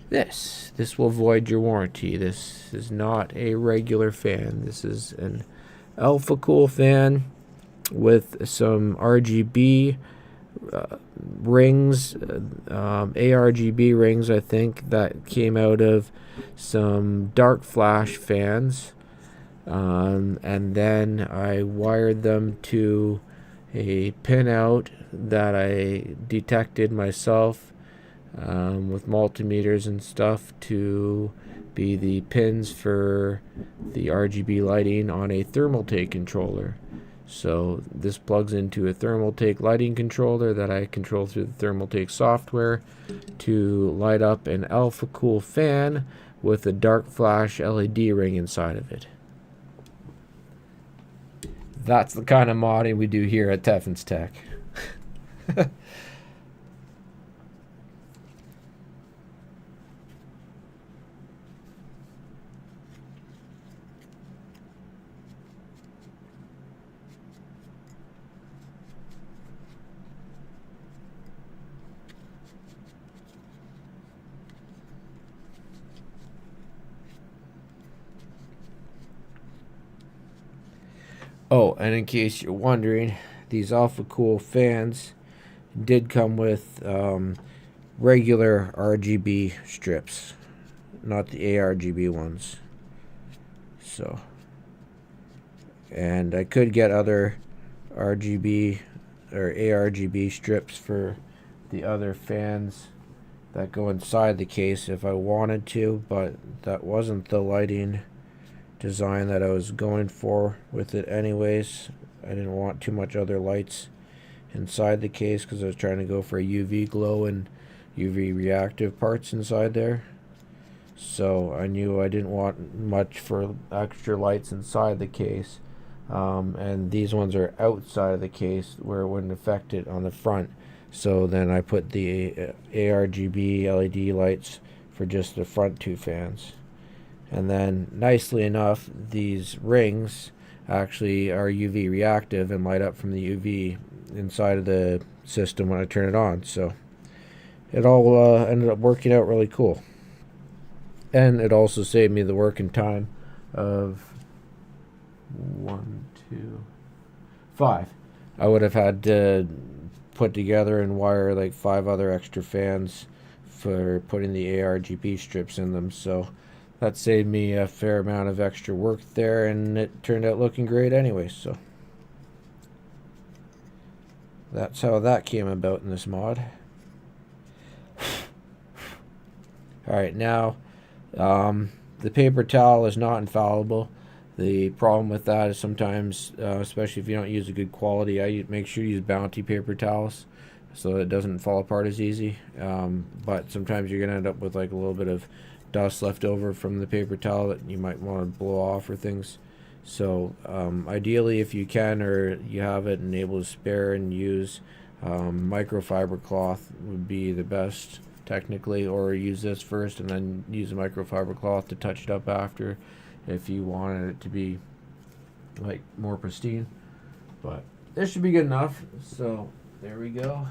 this will void your warranty. This is not a regular fan. This is an Alpha Cool fan with some RGB rings, ARGB rings, I think, that came out of some dark flash fans, and then I wired them to a pinout that I detected myself with multimeters and stuff to be the pins for the RGB lighting on a Thermaltake controller. So this plugs into a Thermaltake lighting controller that I control through the Thermaltake software to light up an Alpha Cool fan with a dark flash LED ring inside of it. That's the kind of modding we do here at Teffins Tech. Oh, and in case you're wondering, these Alpha Cool fans did come with regular RGB strips, not the ARGB ones. So, and I could get other RGB or ARGB strips for the other fans that go inside the case if I wanted to, but that wasn't the lighting design that I was going for with it anyways. I didn't want too much other lights inside the case because I was trying to go for a UV glow and UV reactive parts inside there. So I knew I didn't want much for extra lights inside the case, and these ones are outside of the case where it wouldn't affect it on the front. So then I put the ARGB LED lights for just the front two fans. And then, nicely enough, these rings actually are UV reactive and light up from the UV inside of the system when I turn it on. So it all ended up working out really cool. And it also saved me the work and time of 5. I would have had to put together and wire like 5 other extra fans for putting the ARGB strips in them. So that saved me a fair amount of extra work there, and it turned out looking great anyway. So that's how that came about in this mod. Alright, now the paper towel is not infallible. The problem with that is sometimes, especially if you don't use a good quality, I make sure you use Bounty paper towels so that it doesn't fall apart as easy. But sometimes you're going to end up with like a little bit of dust left over from the paper towel that you might want to blow off or things. So ideally, if you can or you have it and able to spare and use, microfiber cloth would be the best technically, or use this first and then use a microfiber cloth to touch it up after if you wanted it to be like more pristine. But this should be good enough. So there we go.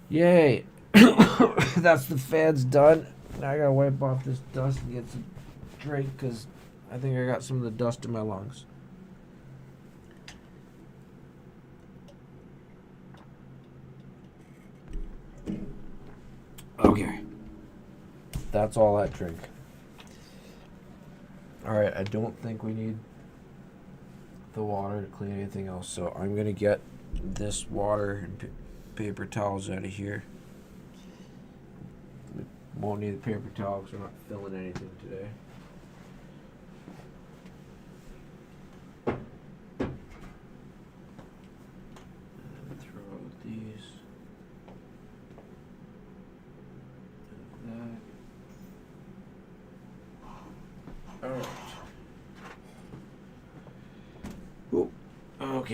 Yay. That's the fans done. Now I gotta wipe off this dust and get some drink because I think I got some of the dust in my lungs. Okay. That's all that drink. Alright, I don't think we need the water to clean anything else, so I'm gonna get this water and paper towels out of here. Won't need a paper towel because we're not filling anything today.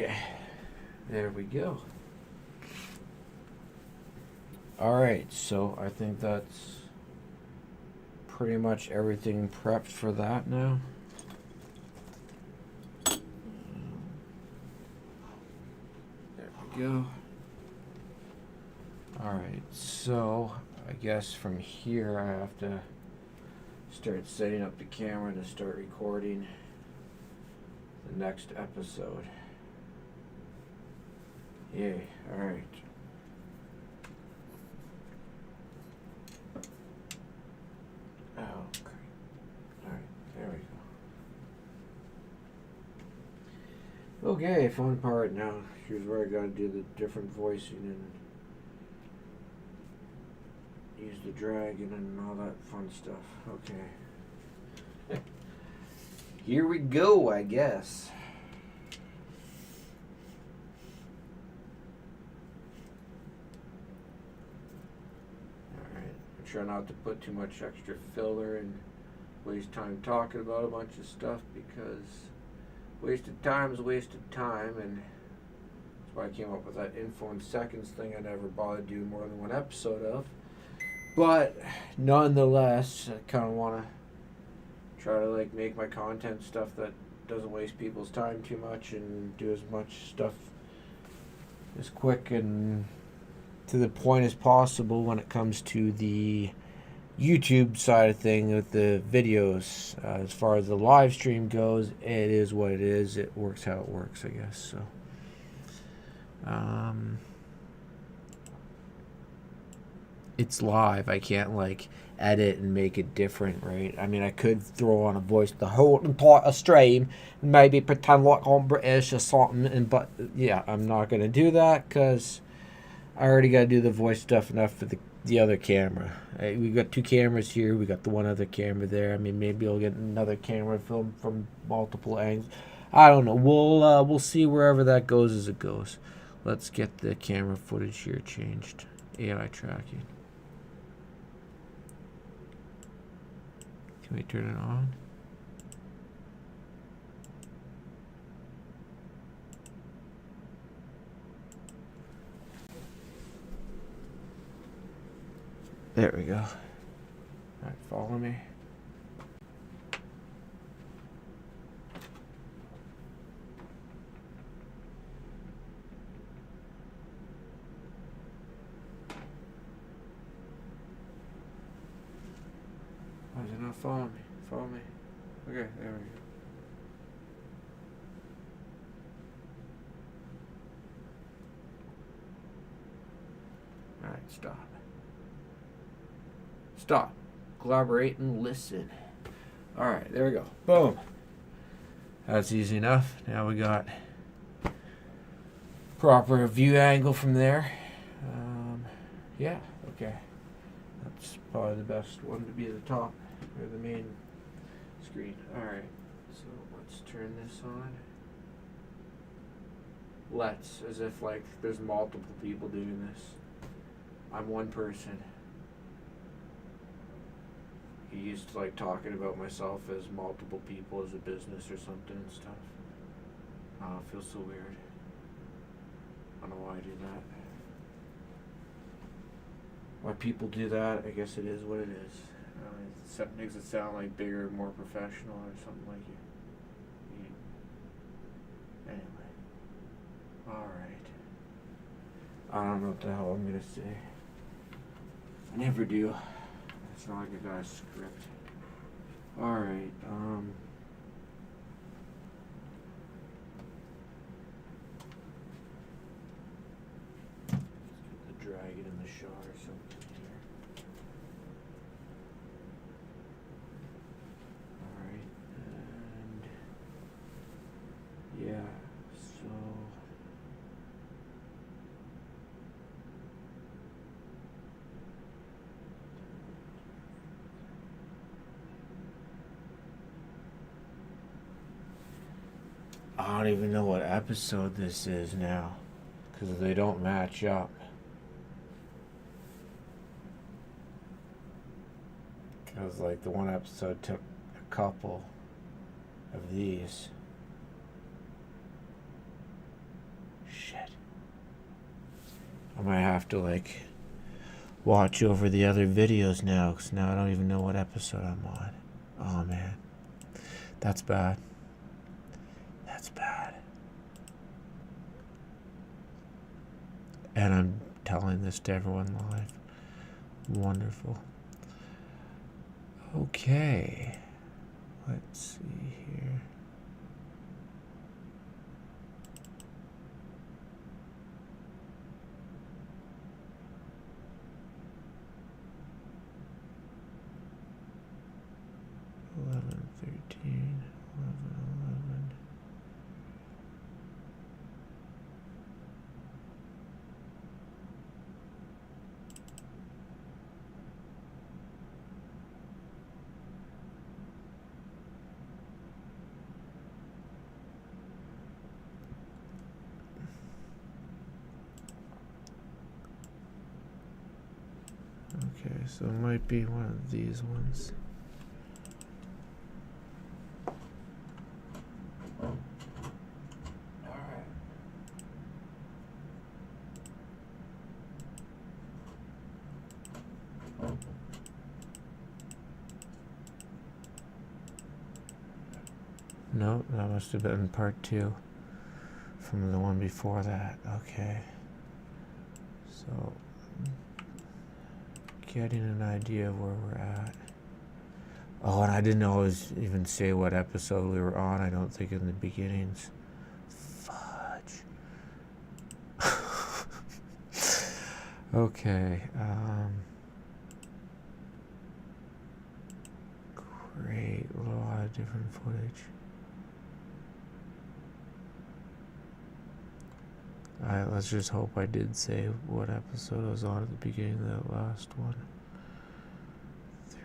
Okay, there we go. Alright, so I think that's pretty much everything prepped for that now. There we go. Alright, so I guess from here I have to start setting up the camera to start recording the next episode. Yay, alright. Oh, great. Alright, there we go. Okay, fun part now. Here's where I gotta do the different voicing and use the dragon and all that fun stuff. Okay. Here we go, I guess. Alright, try not to put too much extra filler and waste time talking about a bunch of stuff, because wasted time is wasted time, and that's why I came up with that info in seconds thing I never bothered doing more than one episode of. But nonetheless, I kind of want to try to like make my content stuff that doesn't waste people's time too much, and do as much stuff as quick and to the point as possible when it comes to the YouTube side of thing with the videos. As far as the live stream goes, it is what it is. It works how it works, I guess. So it's live. I can't like edit and make it different, right? I mean, I could throw on a voice the whole entire stream and maybe pretend like I'm British or something, and but yeah, I'm not gonna do that because I already got to do the voice stuff enough for the other camera. We got two cameras here. We got the one other camera there. I mean, maybe I'll get another camera film from multiple angles. I don't know. We'll see wherever that goes as it goes. Let's get the camera footage here changed. AI tracking. Can we turn it on? There we go. Alright, follow me. Why is it not following me? Follow me. Okay, there we go. Alright, stop. Stop. Collaborate and listen. Alright, there we go. Boom. That's easy enough. Now we got proper view angle from there. Yeah, okay. That's probably the best one to be at the top, or the main screen. Alright, so let's turn this on. Let's, as if like there's multiple people doing this. I'm one person. He used to like talking about myself as multiple people as a business or something and stuff. Oh, it feels so weird. I don't know why I do that. Why people do that, I guess it is what it is. It makes it sound like bigger, more professional or something like you. Anyway. Alright. I don't know what the hell I'm gonna say. I never do. It's not like I got a script. Alright, let's get the dragon in the shot or something here. Alright, and yeah, so I don't even know what episode this is now, because they don't match up. Because like the one episode took a couple of these. I might have to like watch over the other videos now, because now I don't even know what episode I'm on. Oh man, that's bad. That's bad. And I'm telling this to everyone live. Wonderful. Okay, let's see here. Eleven, 13, 11. Okay, so it might be one of these ones. No, that must have been part 2 from the one before that. Okay. So, getting an idea of where we're at. Oh, and I didn't always even say what episode we were on, I don't think, in the beginnings. Fudge. Okay. Great. A lot of different footage. Alright, let's just hope I did say what episode I was on at the beginning of that last one. 13.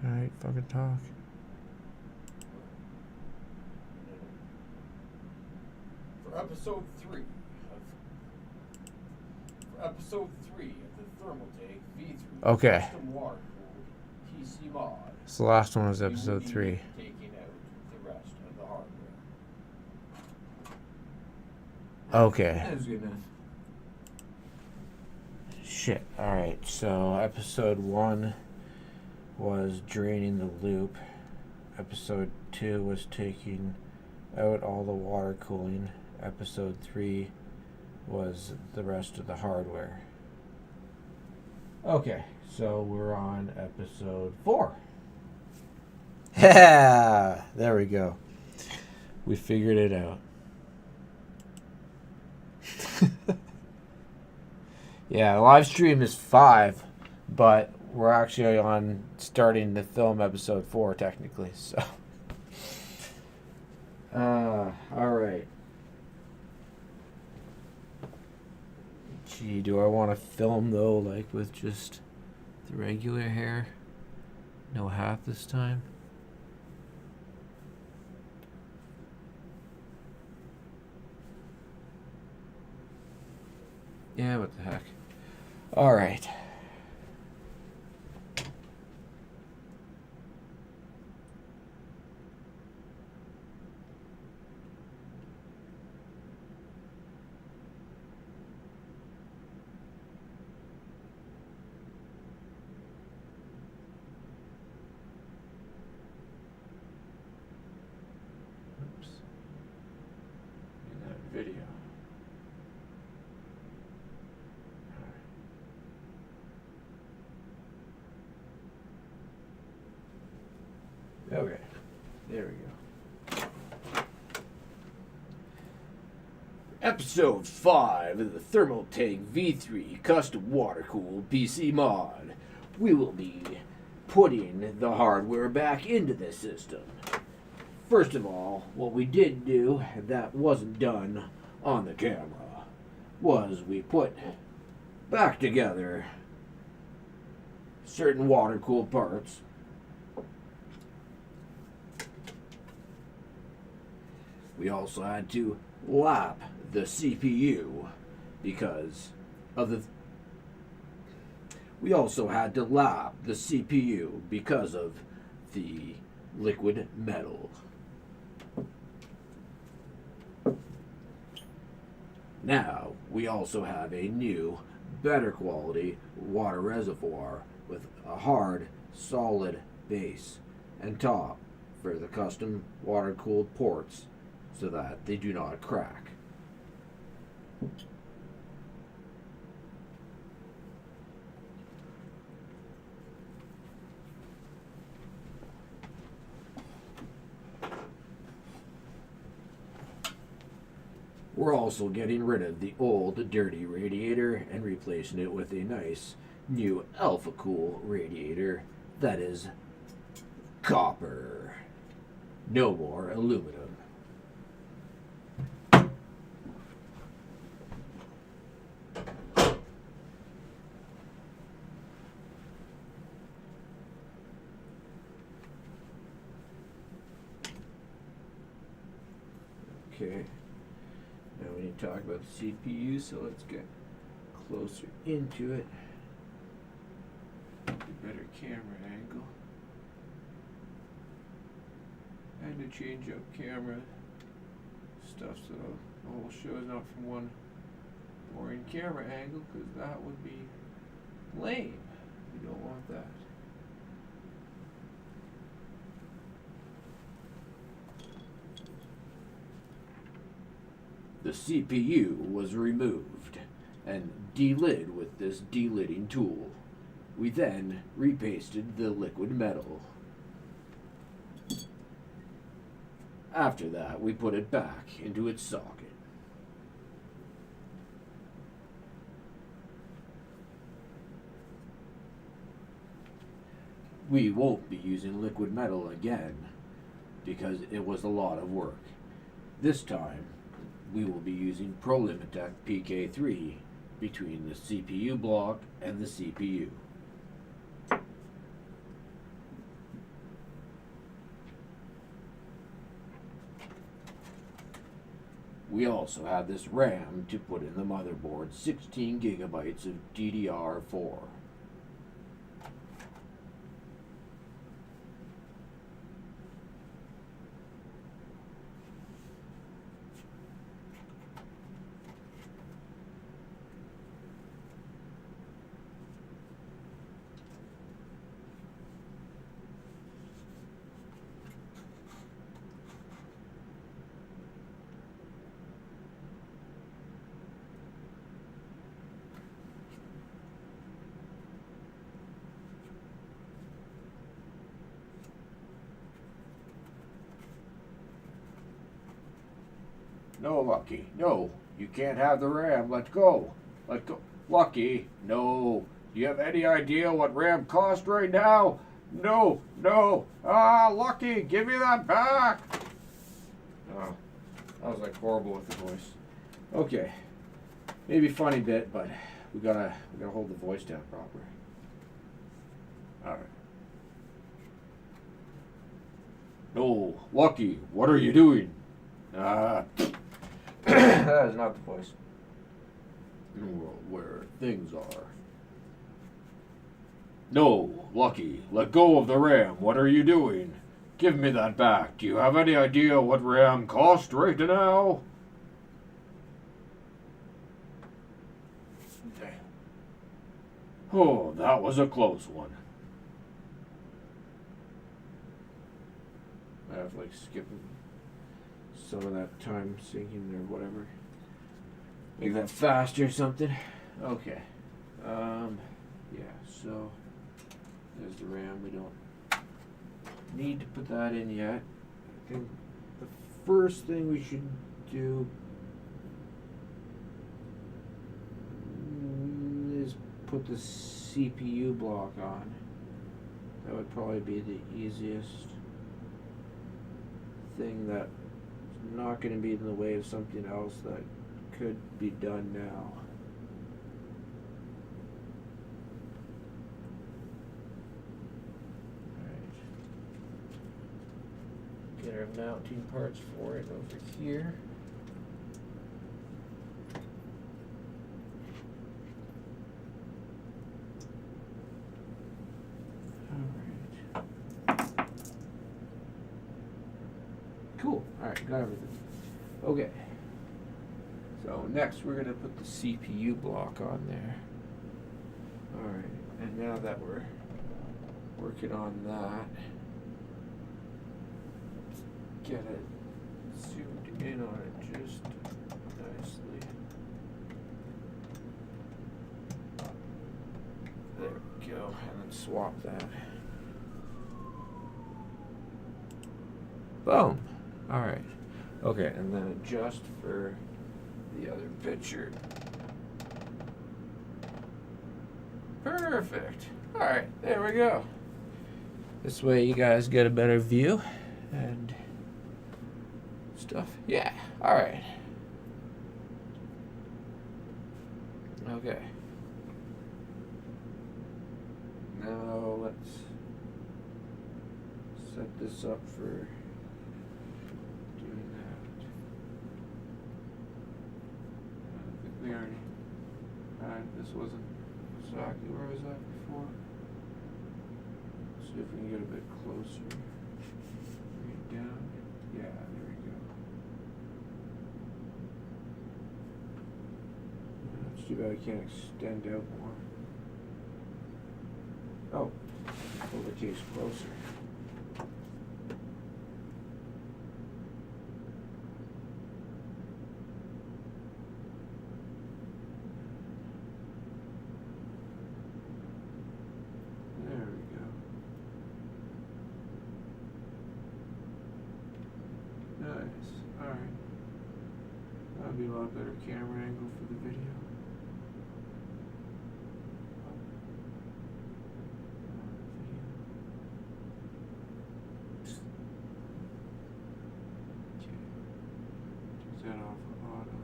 Alright, fucking talk. Episode 3 of the Thermaltake V3 Okay. custom water-cooled PC mod. So the last one was We will episode be 3. taking out the rest of the hardware. Okay. That was good enough. Shit. Alright, so episode 1 was draining the loop. Episode 2 was taking out all the water cooling. Episode 3 was the rest of the hardware. Okay, so we're on episode 4. Yeah, there we go. We figured it out. Yeah, the live stream is 5, but we're actually on starting to film episode 4 technically, so. Alright. Gee, do I want to film though, like with just the regular hair? No hat this time? Yeah, what the heck. Alright. Oops. In that video. Okay, there we go. Episode 5 of the Thermaltake V3 custom water-cooled PC mod. We will be putting the hardware back into the system. First of all, what we did do that wasn't done on the camera was we put back together certain water-cooled parts. We also had to lap the CPU because of the. We also had to lap the CPU because of the liquid metal. Now we also have a new, better quality water reservoir with a hard, solid base and top for the custom water-cooled ports so that they do not crack. We're also getting rid of the old dirty radiator and replacing it with a nice new Alpha Cool radiator that is copper. No more aluminum. Okay. Now we need to talk about the CPU, so let's get closer into it. Get a better camera angle. And to change up camera stuff so the whole show is not from one boring camera angle, because that would be lame. We don't want that. The CPU was removed and delid with this delidding tool. We then repasted the liquid metal. After that, we put it back into its socket. We won't be using liquid metal again because it was a lot of work. This time, we will be using Thermaltake PK3 between the CPU block and the CPU. We also have this RAM to put in the motherboard, 16 gigabytes of DDR4. No, Lucky. No, you can't have the RAM. Let go. Let go. Lucky. No. Do you have any idea what RAM costs right now? No. No. Ah, Lucky, give me that back. Oh, that was like horrible with the voice. Okay. Maybe funny bit, but we gotta hold the voice down proper. All right. No, Lucky, what are you doing? That is not the voice. In a world where things are. No, Lucky, let go of the RAM. What are you doing? Give me that back. Do you have any idea what RAM costs right now? Oh, that was a close one. I have like skipping some of that time syncing or whatever. Make that faster or something. Okay. Yeah, so there's the RAM. We don't need to put that in yet. I think the first thing we should do is put the CPU block on. That would probably be the easiest thing that not going to be in the way of something else that could be done now. Alright. Get our mounting parts for it over here. got everything. Okay. So next we're gonna put the CPU block on there. Alright, and now that we're working on that, get it zoomed in on it just nicely. There we go, and then swap that. Boom. Alright. Okay, and then adjust for the other picture. Perfect. Alright, there we go. This way you guys get a better view and stuff. Yeah, alright. Okay. Now let's set this up for doing that. I think we already had, this wasn't exactly where I was at before. See if we can get a bit closer. Bring it down. Yeah, there we go. It's too bad I can't extend out more. Oh, pull the case closer. There we go. Nice. Alright. That'll be a lot better camera angle for the video. That off of auto.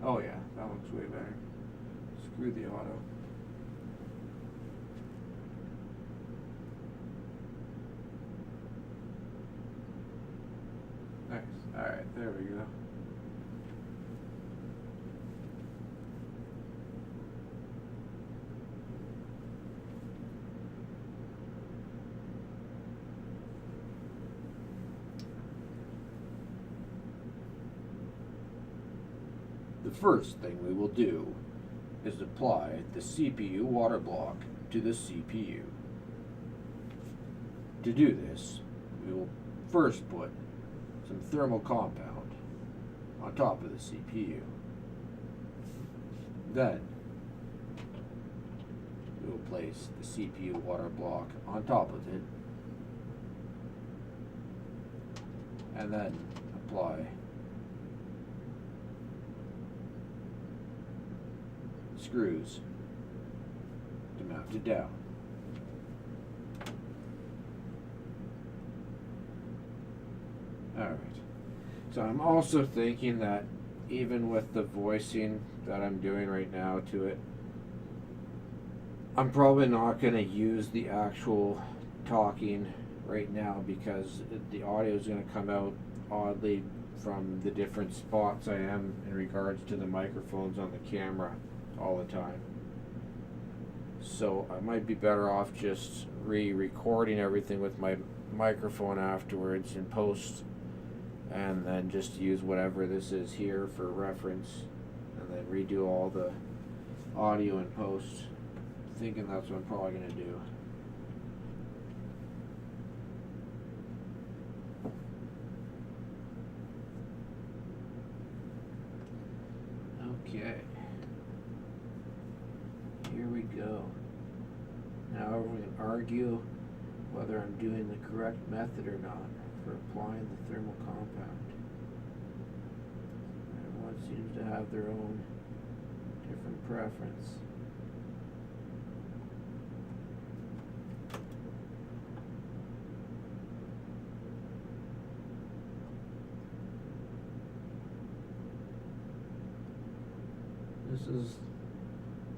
Oh yeah, that looks way better. Screw the auto. Nice. Alright, there we go. The first thing we will do is apply the CPU water block to the CPU. To do this, we will first put some thermal compound on top of the CPU. Then, we will place the CPU water block on top of it, and then apply screws to mount it down. Alright, so I'm also thinking that even with the voicing that I'm doing right now to it, I'm probably not going to use the actual talking right now because the audio is going to come out oddly from the different spots I am in regards to the microphones on the camera all the time. So I might be better off just re-recording everything with my microphone afterwards in post, and then just use whatever this is here for reference, and then redo all the audio in post. Thinking that's what I'm probably gonna do. Okay. Here we go. Now we're going to argue whether I'm doing the correct method or not for applying the thermal compound. Everyone seems to have their own different preference. This is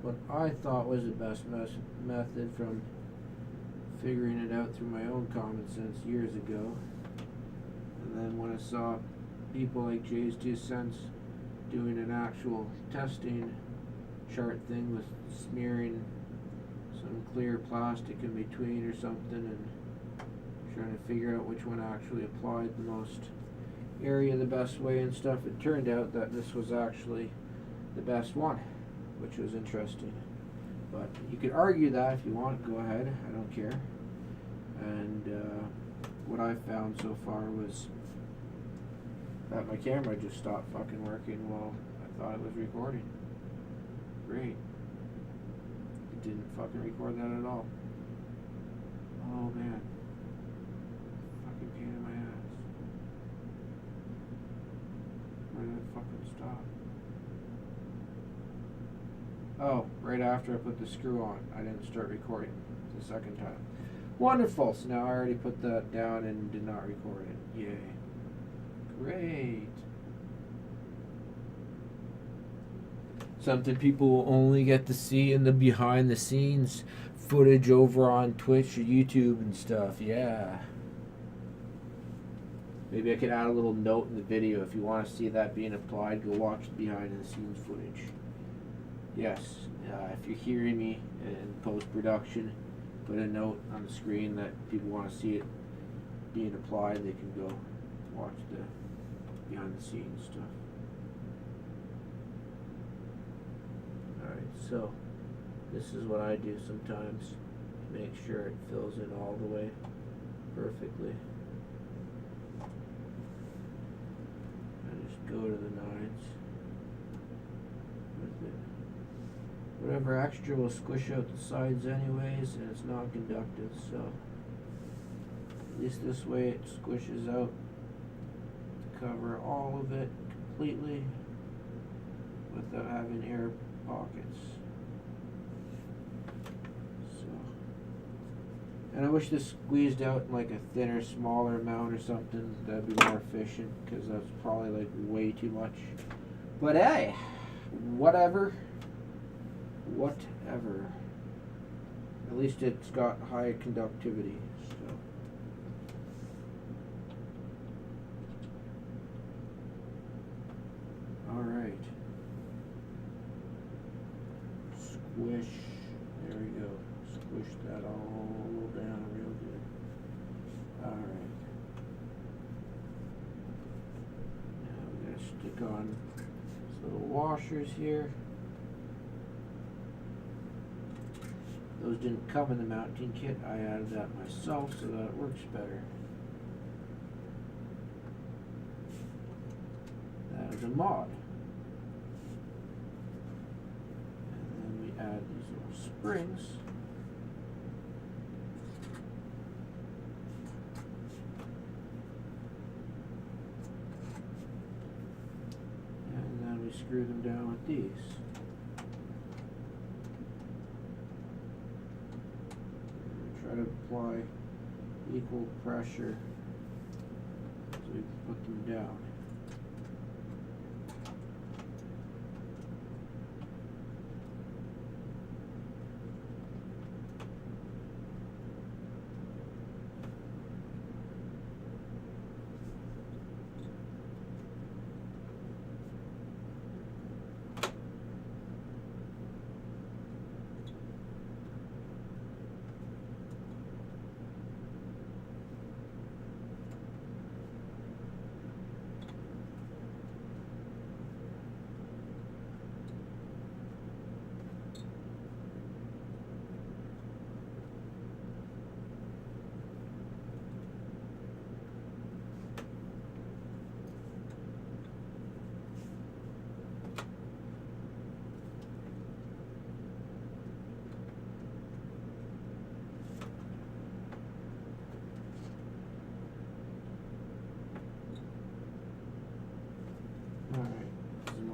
what I thought was the best method from figuring it out through my own common sense years ago. And then when I saw people like Jay's 2 Cents doing an actual testing chart thing with smearing some clear plastic in between or something and trying to figure out which one actually applied the most area the best way and stuff. It turned out that this was actually the best one, which was interesting. But you could argue that if you want, go ahead, I don't care. And what I found so far was that my camera just stopped fucking working while I thought it was recording. Great. It didn't fucking record that at all. Oh man. Fucking pain in my ass. Where did it fucking stop? Oh, right after I put the screw on, I didn't start recording the second time. Wonderful, so now I already put that down and did not record it. Yay. Great. Something people will only get to see in the behind the scenes footage over on Twitch or YouTube and stuff, yeah. Maybe I could add a little note in the video. If you want to see that being applied, go watch the behind the scenes footage. Yes, if you're hearing me in post-production, put a note on the screen that people want to see it being applied. They can go watch the behind the scenes stuff. Alright, so this is what I do sometimes to make sure it fills in all the way perfectly. I just go to the nines with it. Whatever extra will squish out the sides anyways, and it's not conductive, so at least this way it squishes out to cover all of it completely without having air pockets. So, and I wish this squeezed out in like a thinner, smaller amount or something. That'd be more efficient, because that's probably like way too much. But hey, whatever. Whatever. At least it's got high conductivity, so. Alright. Squish. There we go. Squish that all down real good. Alright. Now we're gonna stick on these little washers here. Those didn't come in the mounting kit. I added that myself so that it works better. That is a mod. And then we add these little springs. And then we screw them down with these. Try to apply equal pressure as we put them down.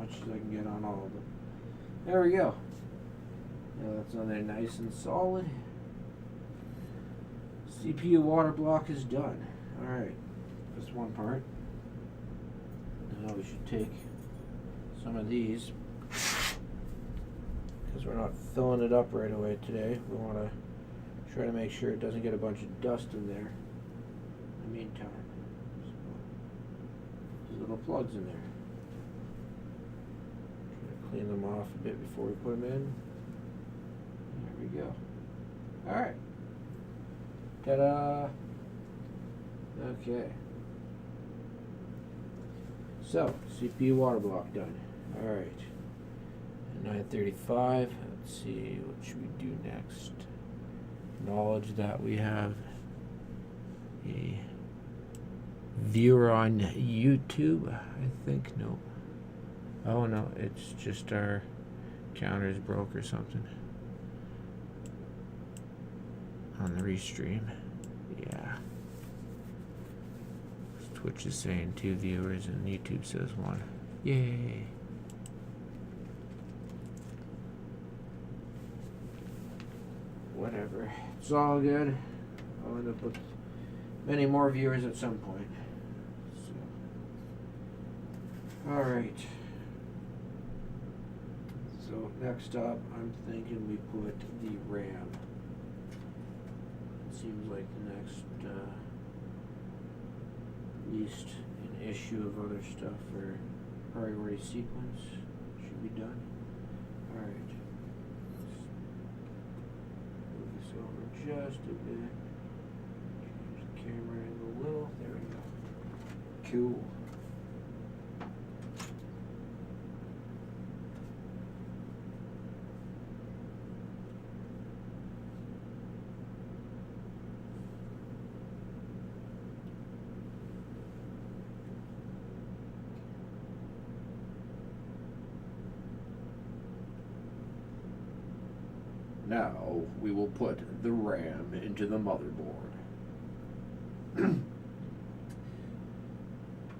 As I can get on all of them. There we go. Now that's on there nice and solid. CPU water block is done. Alright, that's one part. Now we should take some of these, because we're not filling it up right away today. We want to try to make sure it doesn't get a bunch of dust in there in the meantime. So, these little plugs in there. clean them off a bit before we put them in. There we go. Alright. Ta-da! Okay. So, CPU water block done. Alright. 9:35. Let's see, what should we do next? Acknowledge that we have a viewer on YouTube, I think. No. Oh no, it's just our counter's broke or something. On the restream. Yeah. Twitch is saying 2 viewers and YouTube says 1. Yay. Whatever. It's all good. I'll end up with many more viewers at some point. So. Alright. So next up, I'm thinking we put the RAM. It seems like the next least an issue of other stuff for priority sequence should be done. Alright. Move this over just a bit. Change the camera angle a little. There we go. Cool. Now we will put the RAM into the motherboard.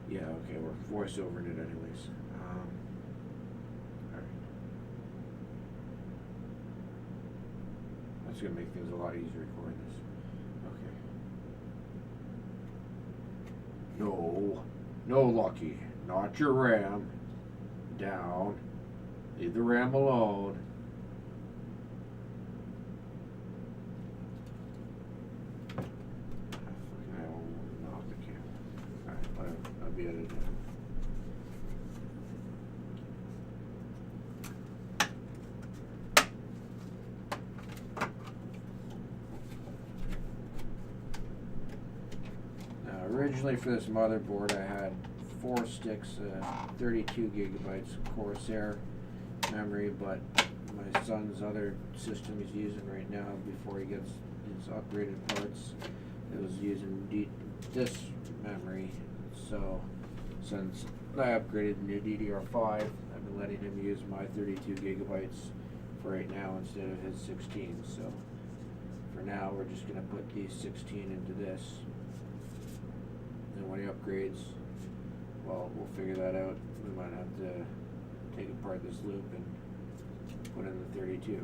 Yeah, okay, we're voiceovering it anyways. Alright. That's gonna make things a lot easier recording this. Okay. No, Lucky, not your RAM. Down. Leave the RAM alone. Be edited. Now, originally for this motherboard, I had 4 sticks, 32 gigabytes of Corsair memory, but my son's other system he's using right now, before he gets his upgraded parts, it was using this memory. So, since I upgraded the new DDR5, I've been letting him use my 32 gigabytes for right now instead of his 16. So, for now, we're just going to put these 16 into this. And when he upgrades, well, we'll figure that out. We might have to take apart this loop and put in the 32.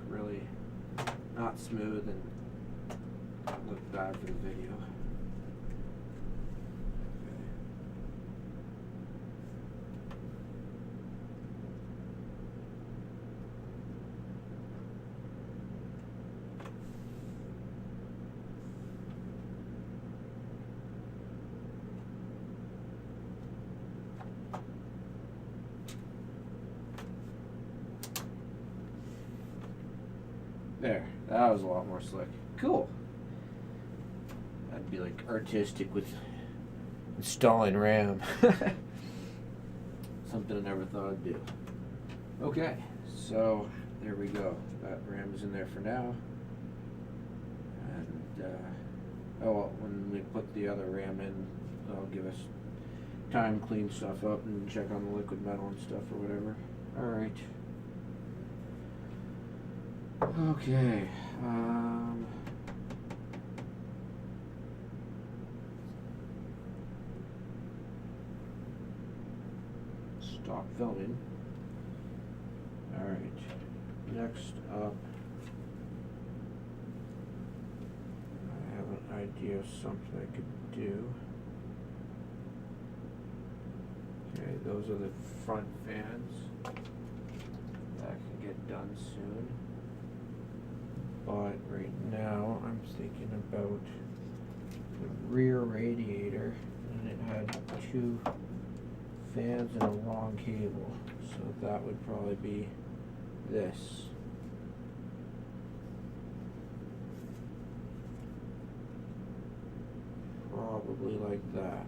Really not smooth and look bad for the video. There, that was a lot more slick. Cool. I'd be like artistic with installing RAM. Something I never thought I'd do. Okay, so there we go. That RAM is in there for now. And, oh well, when we put the other RAM in, it'll give us time to clean stuff up and check on the liquid metal and stuff or whatever. Alright. Okay, stop filming. Alright, Next up, I have an idea of something I could do. Okay, those are the front fans. That can get done soon. But right now, I'm thinking about the rear radiator, and it had 2 fans and a long cable. So that would probably be this. Probably like that.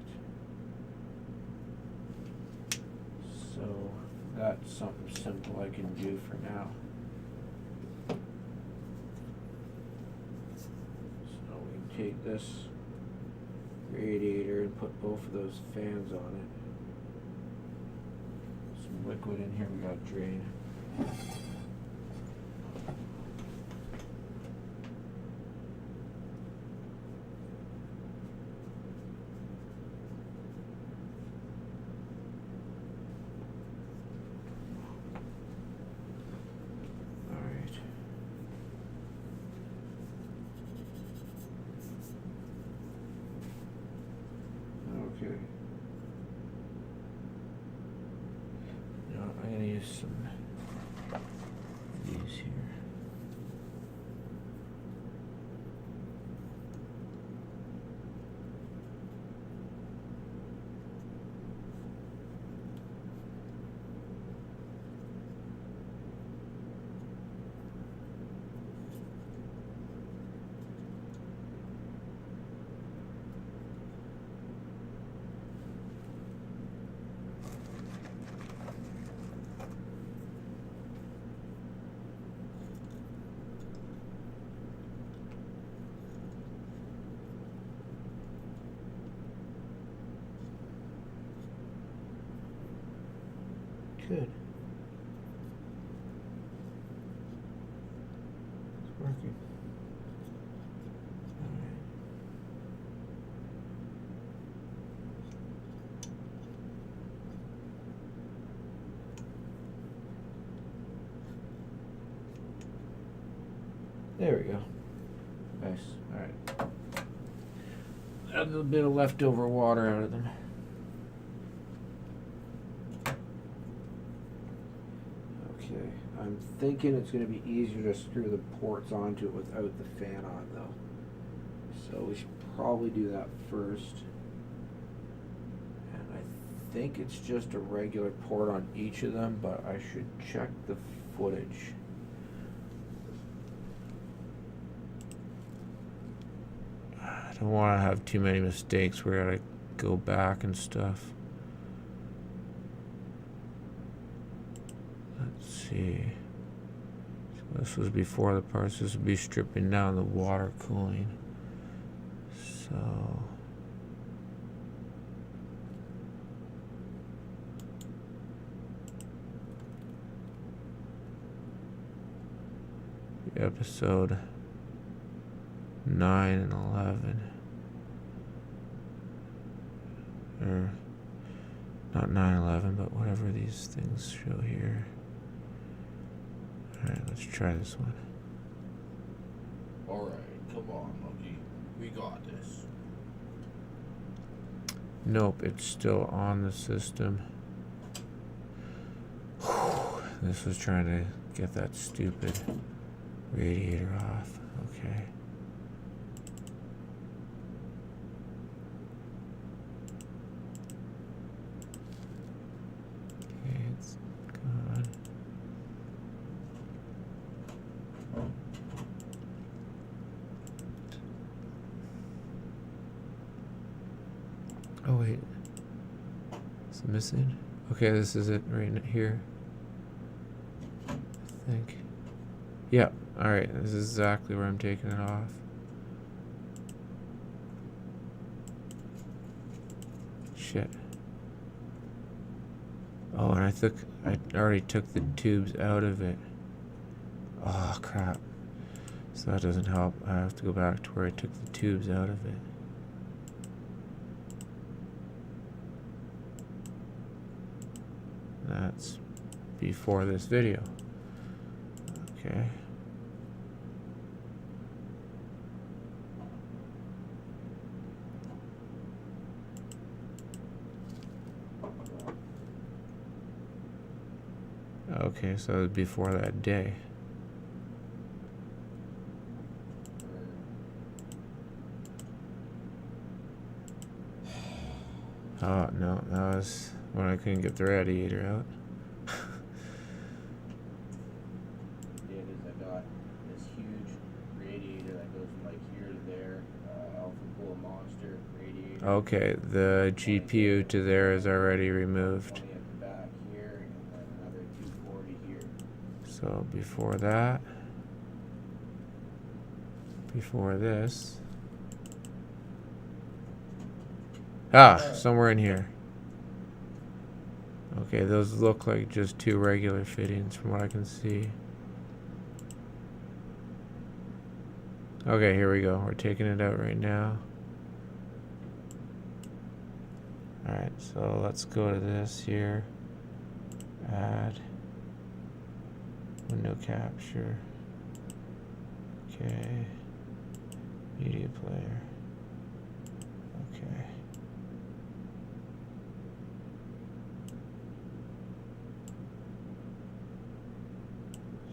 So that's something simple I can do for now. So we take this radiator and put both of those fans on it. Some liquid in here we gotta drain. Okay. Now I'm gonna use some of these here. Good. It's working. All right. There we go. Nice. All right. A little bit of leftover water out of them. Okay, I'm thinking it's going to be easier to screw the ports onto it without the fan on, though. So we should probably do that first. And I think it's just a regular port on each of them, but I should check the footage. I don't want to have too many mistakes where I gotta go back and stuff. Let's see. So this was before the parts. This would be stripping down the water cooling. So episode 9 and 11. Or not 9/11, but whatever these things show here. Alright, let's try this one. Alright, come on, Monkey. We got this. Nope, it's still on the system. This was trying to get that stupid radiator off. Okay. Okay, it's gone. Oh wait, is it missing? Okay, this is it right here. I think. Yeah. All right. This is exactly where I'm taking it off. Shit. Oh, and I already took the tubes out of it. Oh crap. So that doesn't help. I have to go back to where I took the tubes out of it. That's before this video. Okay. Okay. Okay, so it was before that day. Oh, no, that was when I couldn't get the radiator out. It is, I got this huge radiator that goes from like here to there, Alpha Pool Monster radiator. Okay, the GPU to there is already removed. 20 at the back here, and then another 240 here. So before that, before this. Somewhere in here. Okay, those look like just two regular fittings from what I can see. Okay, here we go. We're taking it out right now. Alright, so let's go to this here. Add. Window capture. Okay. Media player. Okay.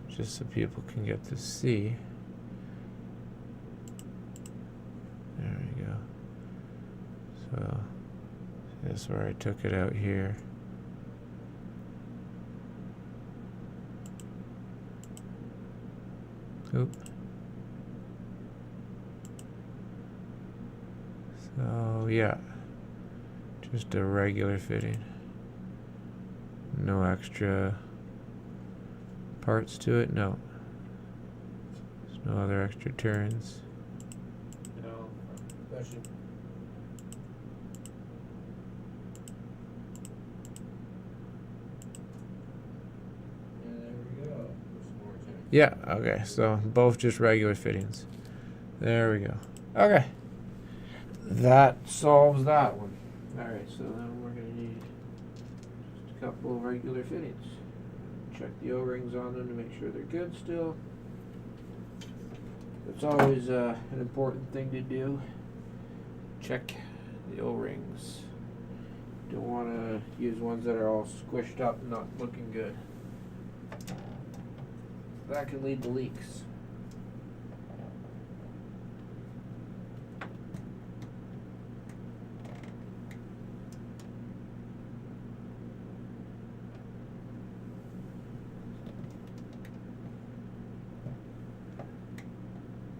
Just so people can get to see. There we go. So this is where I took it out here. Oop. So yeah, just a regular fitting. No extra parts to it, no. There's no other extra turns. No, especially. And there we go. There's more to it. Yeah, okay, so both just regular fittings. There we go. Okay. That solves that one. Alright, so then we're going to need just a couple of regular fittings. Check the O-rings on them to make sure they're good still. It's always an important thing to do. Check the O-rings. Don't want to use ones that are all squished up and not looking good. That can lead to leaks.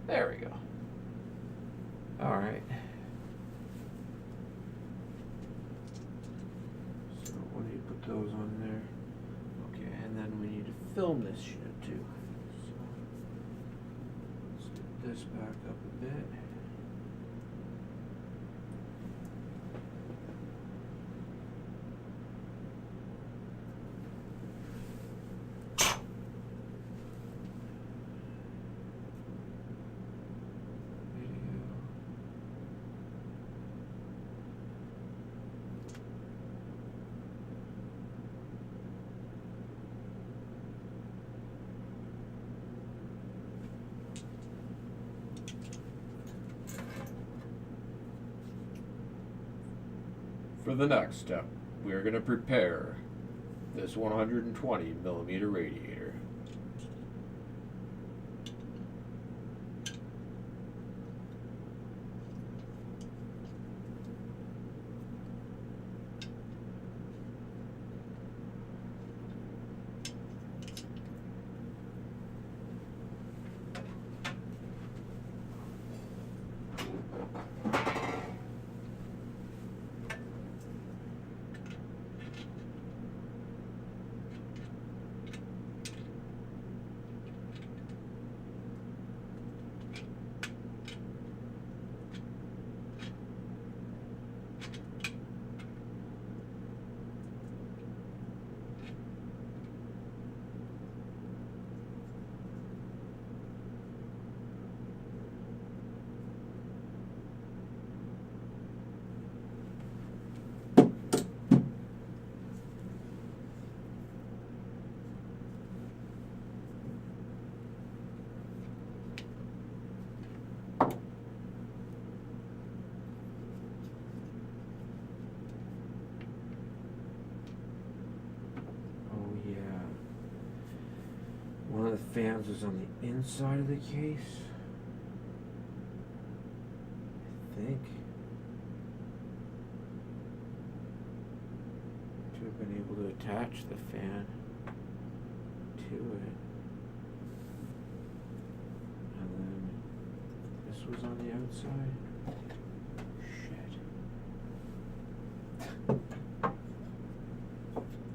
There we go. All right. So when do you put those on there? Okay, and then we need to film this shit too. So let's get this back up a bit. For the next step, we are going to prepare this 120 millimeter radiator. fans was on the inside of the case. I think. To have been able to attach the fan to it. And then this was on the outside. Shit.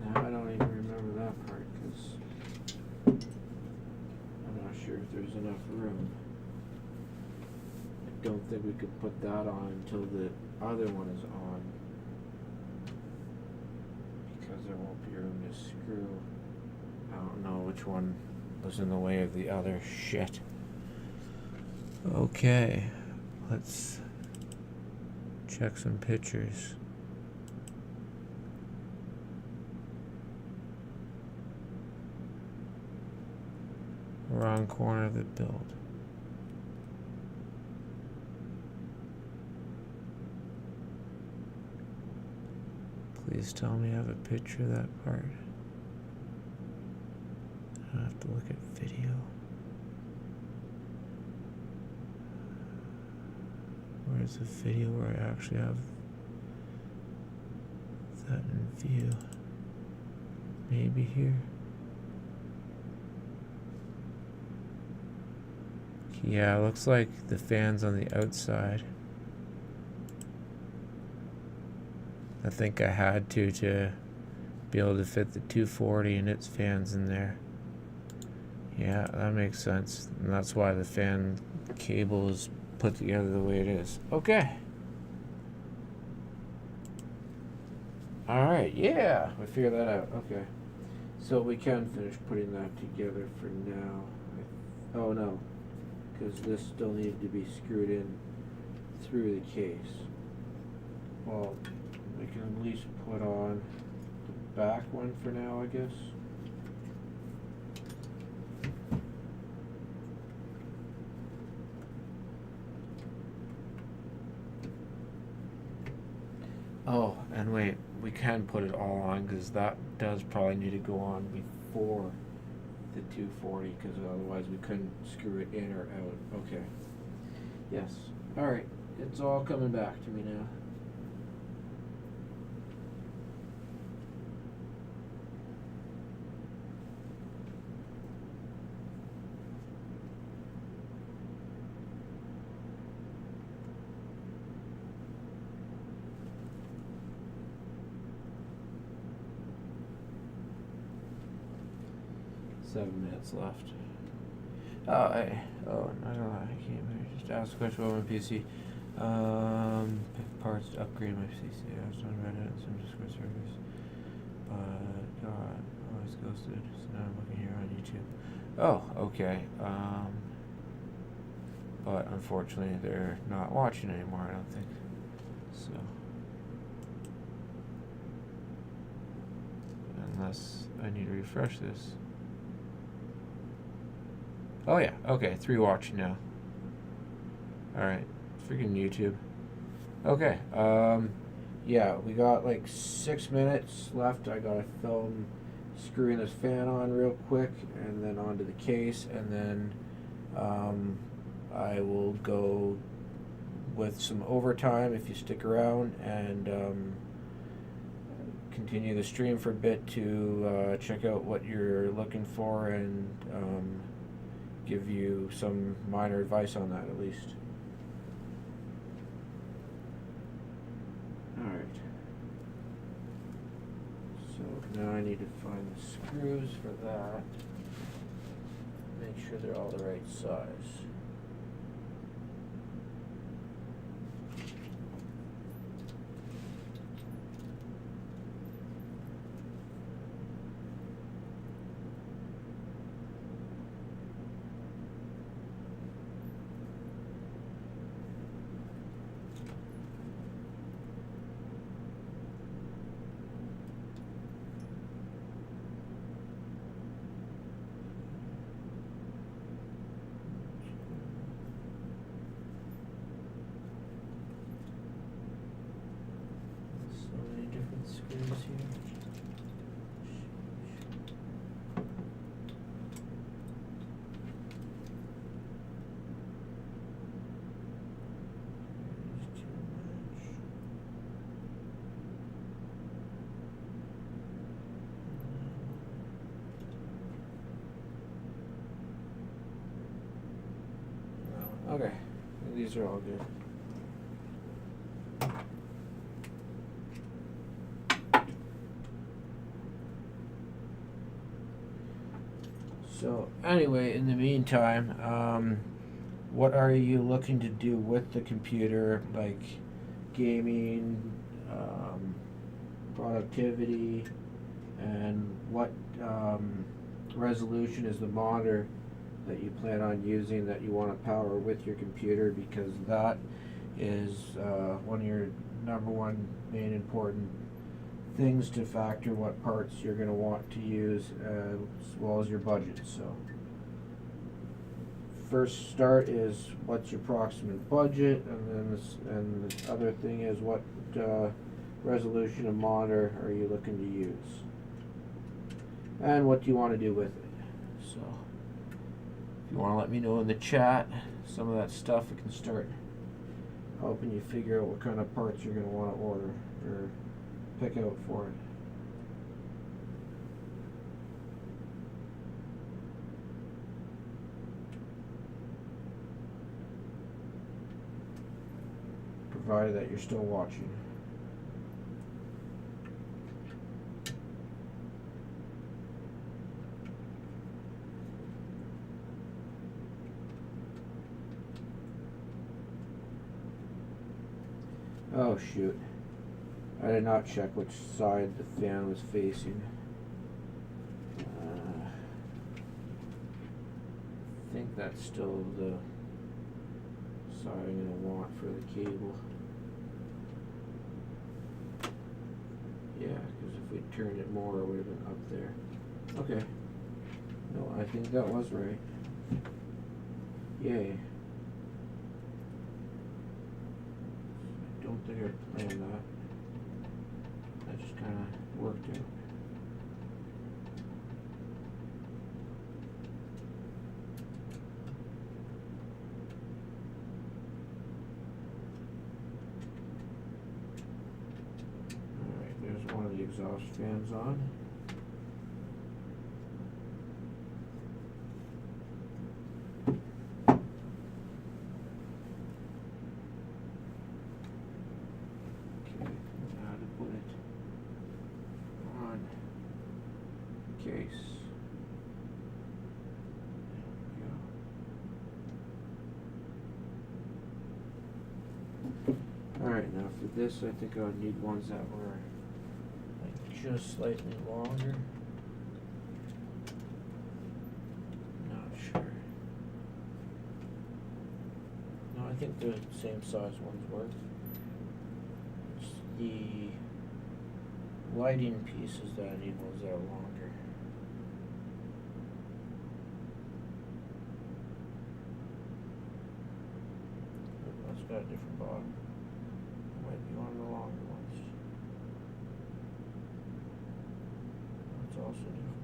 Now I don't even remember that part because I'm not sure if there's enough room. I don't think we could put that on until the other one is on. Because there won't be room to screw. I don't know which one was in the way of the other. Shit. Okay, let's check some pictures. Wrong corner of the build. Please tell me I have a picture of that part. I have to look at video. Where's the video where I actually have that in view? Maybe here. Yeah, it looks like the fan's on the outside. I think I had to be able to fit the 240 and its fans in there. Yeah, that makes sense. And that's why the fan cable is put together the way it is. Okay. Alright, yeah, we figured that out. Okay. So we can finish putting that together for now. Oh no, because this still needed to be screwed in through the case. Well, we can at least put on the back one for now, I guess. Oh, and wait, we can put it all on because that does probably need to go on before the 240 because otherwise we couldn't screw it in or out. Okay. Yes. Alright, it's all coming back to me now. Seven minutes left. Oh, hey. Oh, I don't know. I came here just to ask a question about my PC. Pick parts to upgrade my PC. I was on Reddit and some Discord service. But, God, always ghosted. So now I'm looking here on YouTube. Oh, okay. But unfortunately, they're not watching anymore, I don't think. So. Unless I need to refresh this. Oh yeah, okay, 3 watching now. Alright, freaking YouTube. Okay, yeah, we got like 6 minutes left. I gotta film screwing this fan on real quick and then onto the case, and then I will go with some overtime if you stick around and continue the stream for a bit to check out what you're looking for and give you some minor advice on that at least. Alright. So now I need to find the screws for that. Make sure they're all the right size. Screws here. Okay, these are all good. So anyway, in the meantime, what are you looking to do with the computer, like gaming, productivity, and what resolution is the monitor that you plan on using that you want to power with your computer, because that is one of your number one main important things to factor what parts you're going to want to use, as well as your budget. So first start is what's your approximate budget, and then the other thing is what resolution of monitor are you looking to use, and what do you want to do with it. So if you want to let me know in the chat some of that stuff, I can start helping you figure out what kind of parts you're going to want to order or pick out for it. Provided that you're still watching. Oh shoot. I did not check which side the fan was facing. I think that's still the side I'm going to want for the cable. Yeah, because if we turned it more, it would have been up there. Okay. No, I think that was right. Yay. I don't think I planned that. That just kind of worked out. Alright, there's one of the exhaust fans on. Alright, now for this I think I would need ones that were like just slightly longer. Not sure. No, I think the same size ones work. It's the lighting pieces that I need ones that are longer. That's got a different bottom. Might be one of the longer ones. That's also different.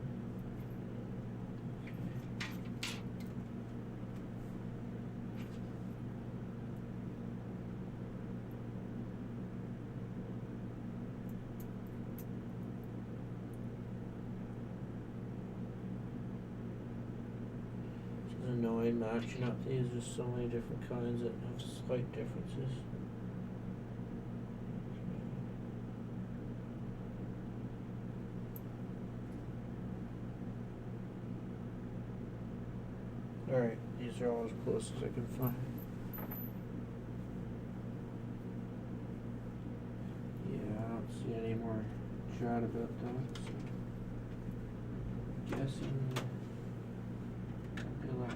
It's annoying matching up these. There's so many different kinds that have slight differences. Alright, these are all as close as I can find. Yeah, I don't see any more chat about that, so guessing they left.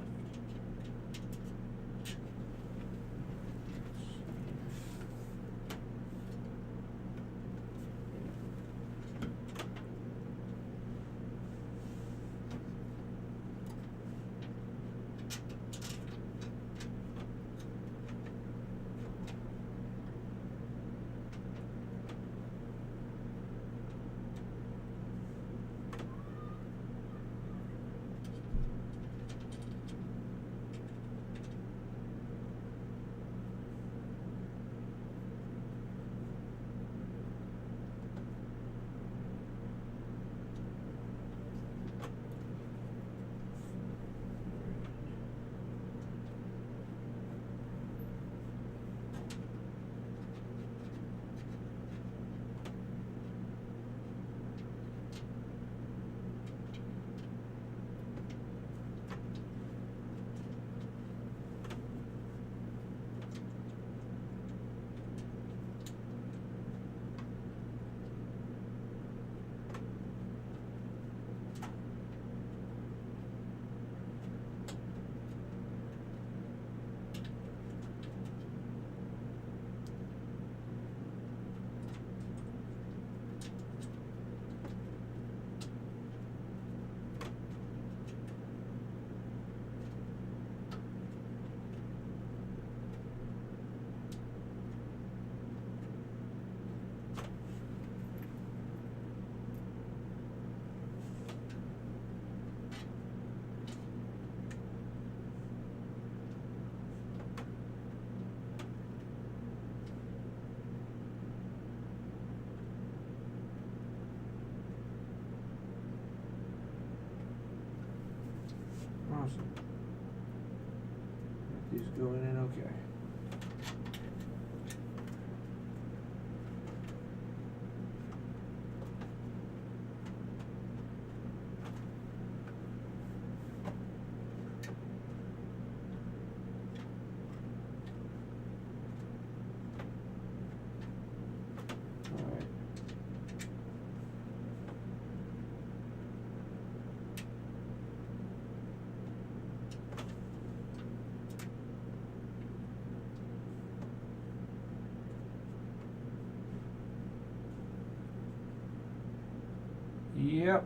Yep.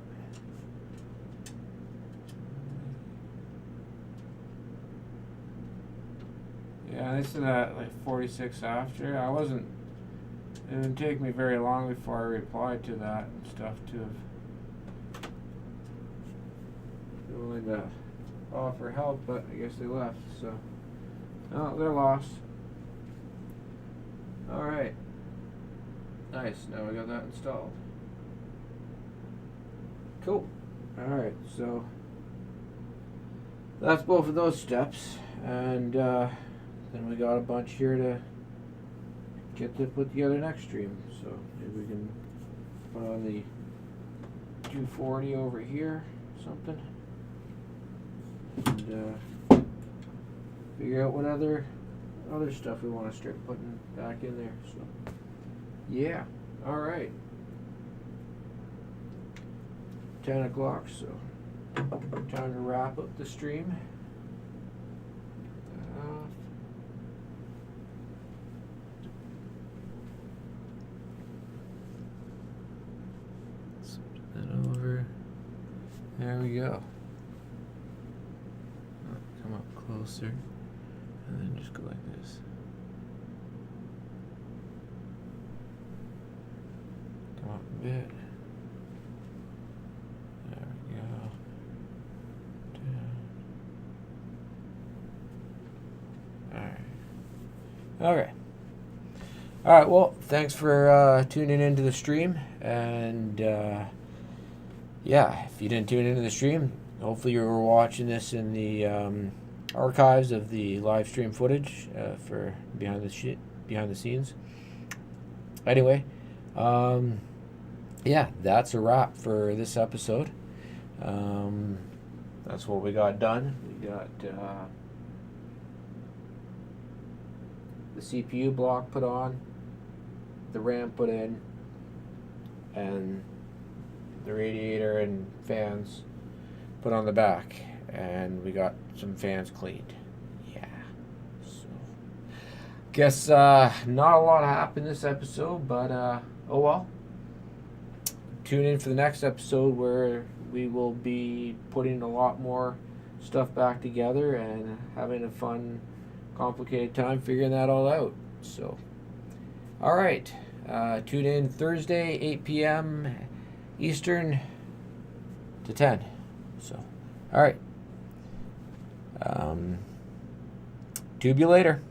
Yeah, this is at like 46 after. It didn't take me very long before I replied to that and stuff to have willing to offer help, but I guess they left, so. Oh, they're lost. Alright. Nice, now we got that installed. Cool. Alright, so that's both of those steps, and then we got a bunch here to get to put together next stream. So maybe we can put on the 240 over here, something, and figure out what other stuff we want to start putting back in there. So yeah, all right. 10 o'clock, so time to wrap up the stream. That over. There we go. Come up closer, and then just go like this. Come up a bit. There we go. Down. Alright. Okay. Alright, well, thanks for tuning into the stream. And yeah, if you didn't tune into the stream, hopefully you were watching this in the archives of the live stream footage for behind the scenes. Anyway, yeah, that's a wrap for this episode. That's what we got done. We got the CPU block put on, the RAM put in, and the radiator and fans put on the back, and we got some fans cleaned. Yeah. So guess not a lot happened this episode, but oh well. Tune in for the next episode where we will be putting a lot more stuff back together and having a fun, complicated time figuring that all out. So, all right. Tune in Thursday, 8 p.m. Eastern to 10. So, all right. Tube you later.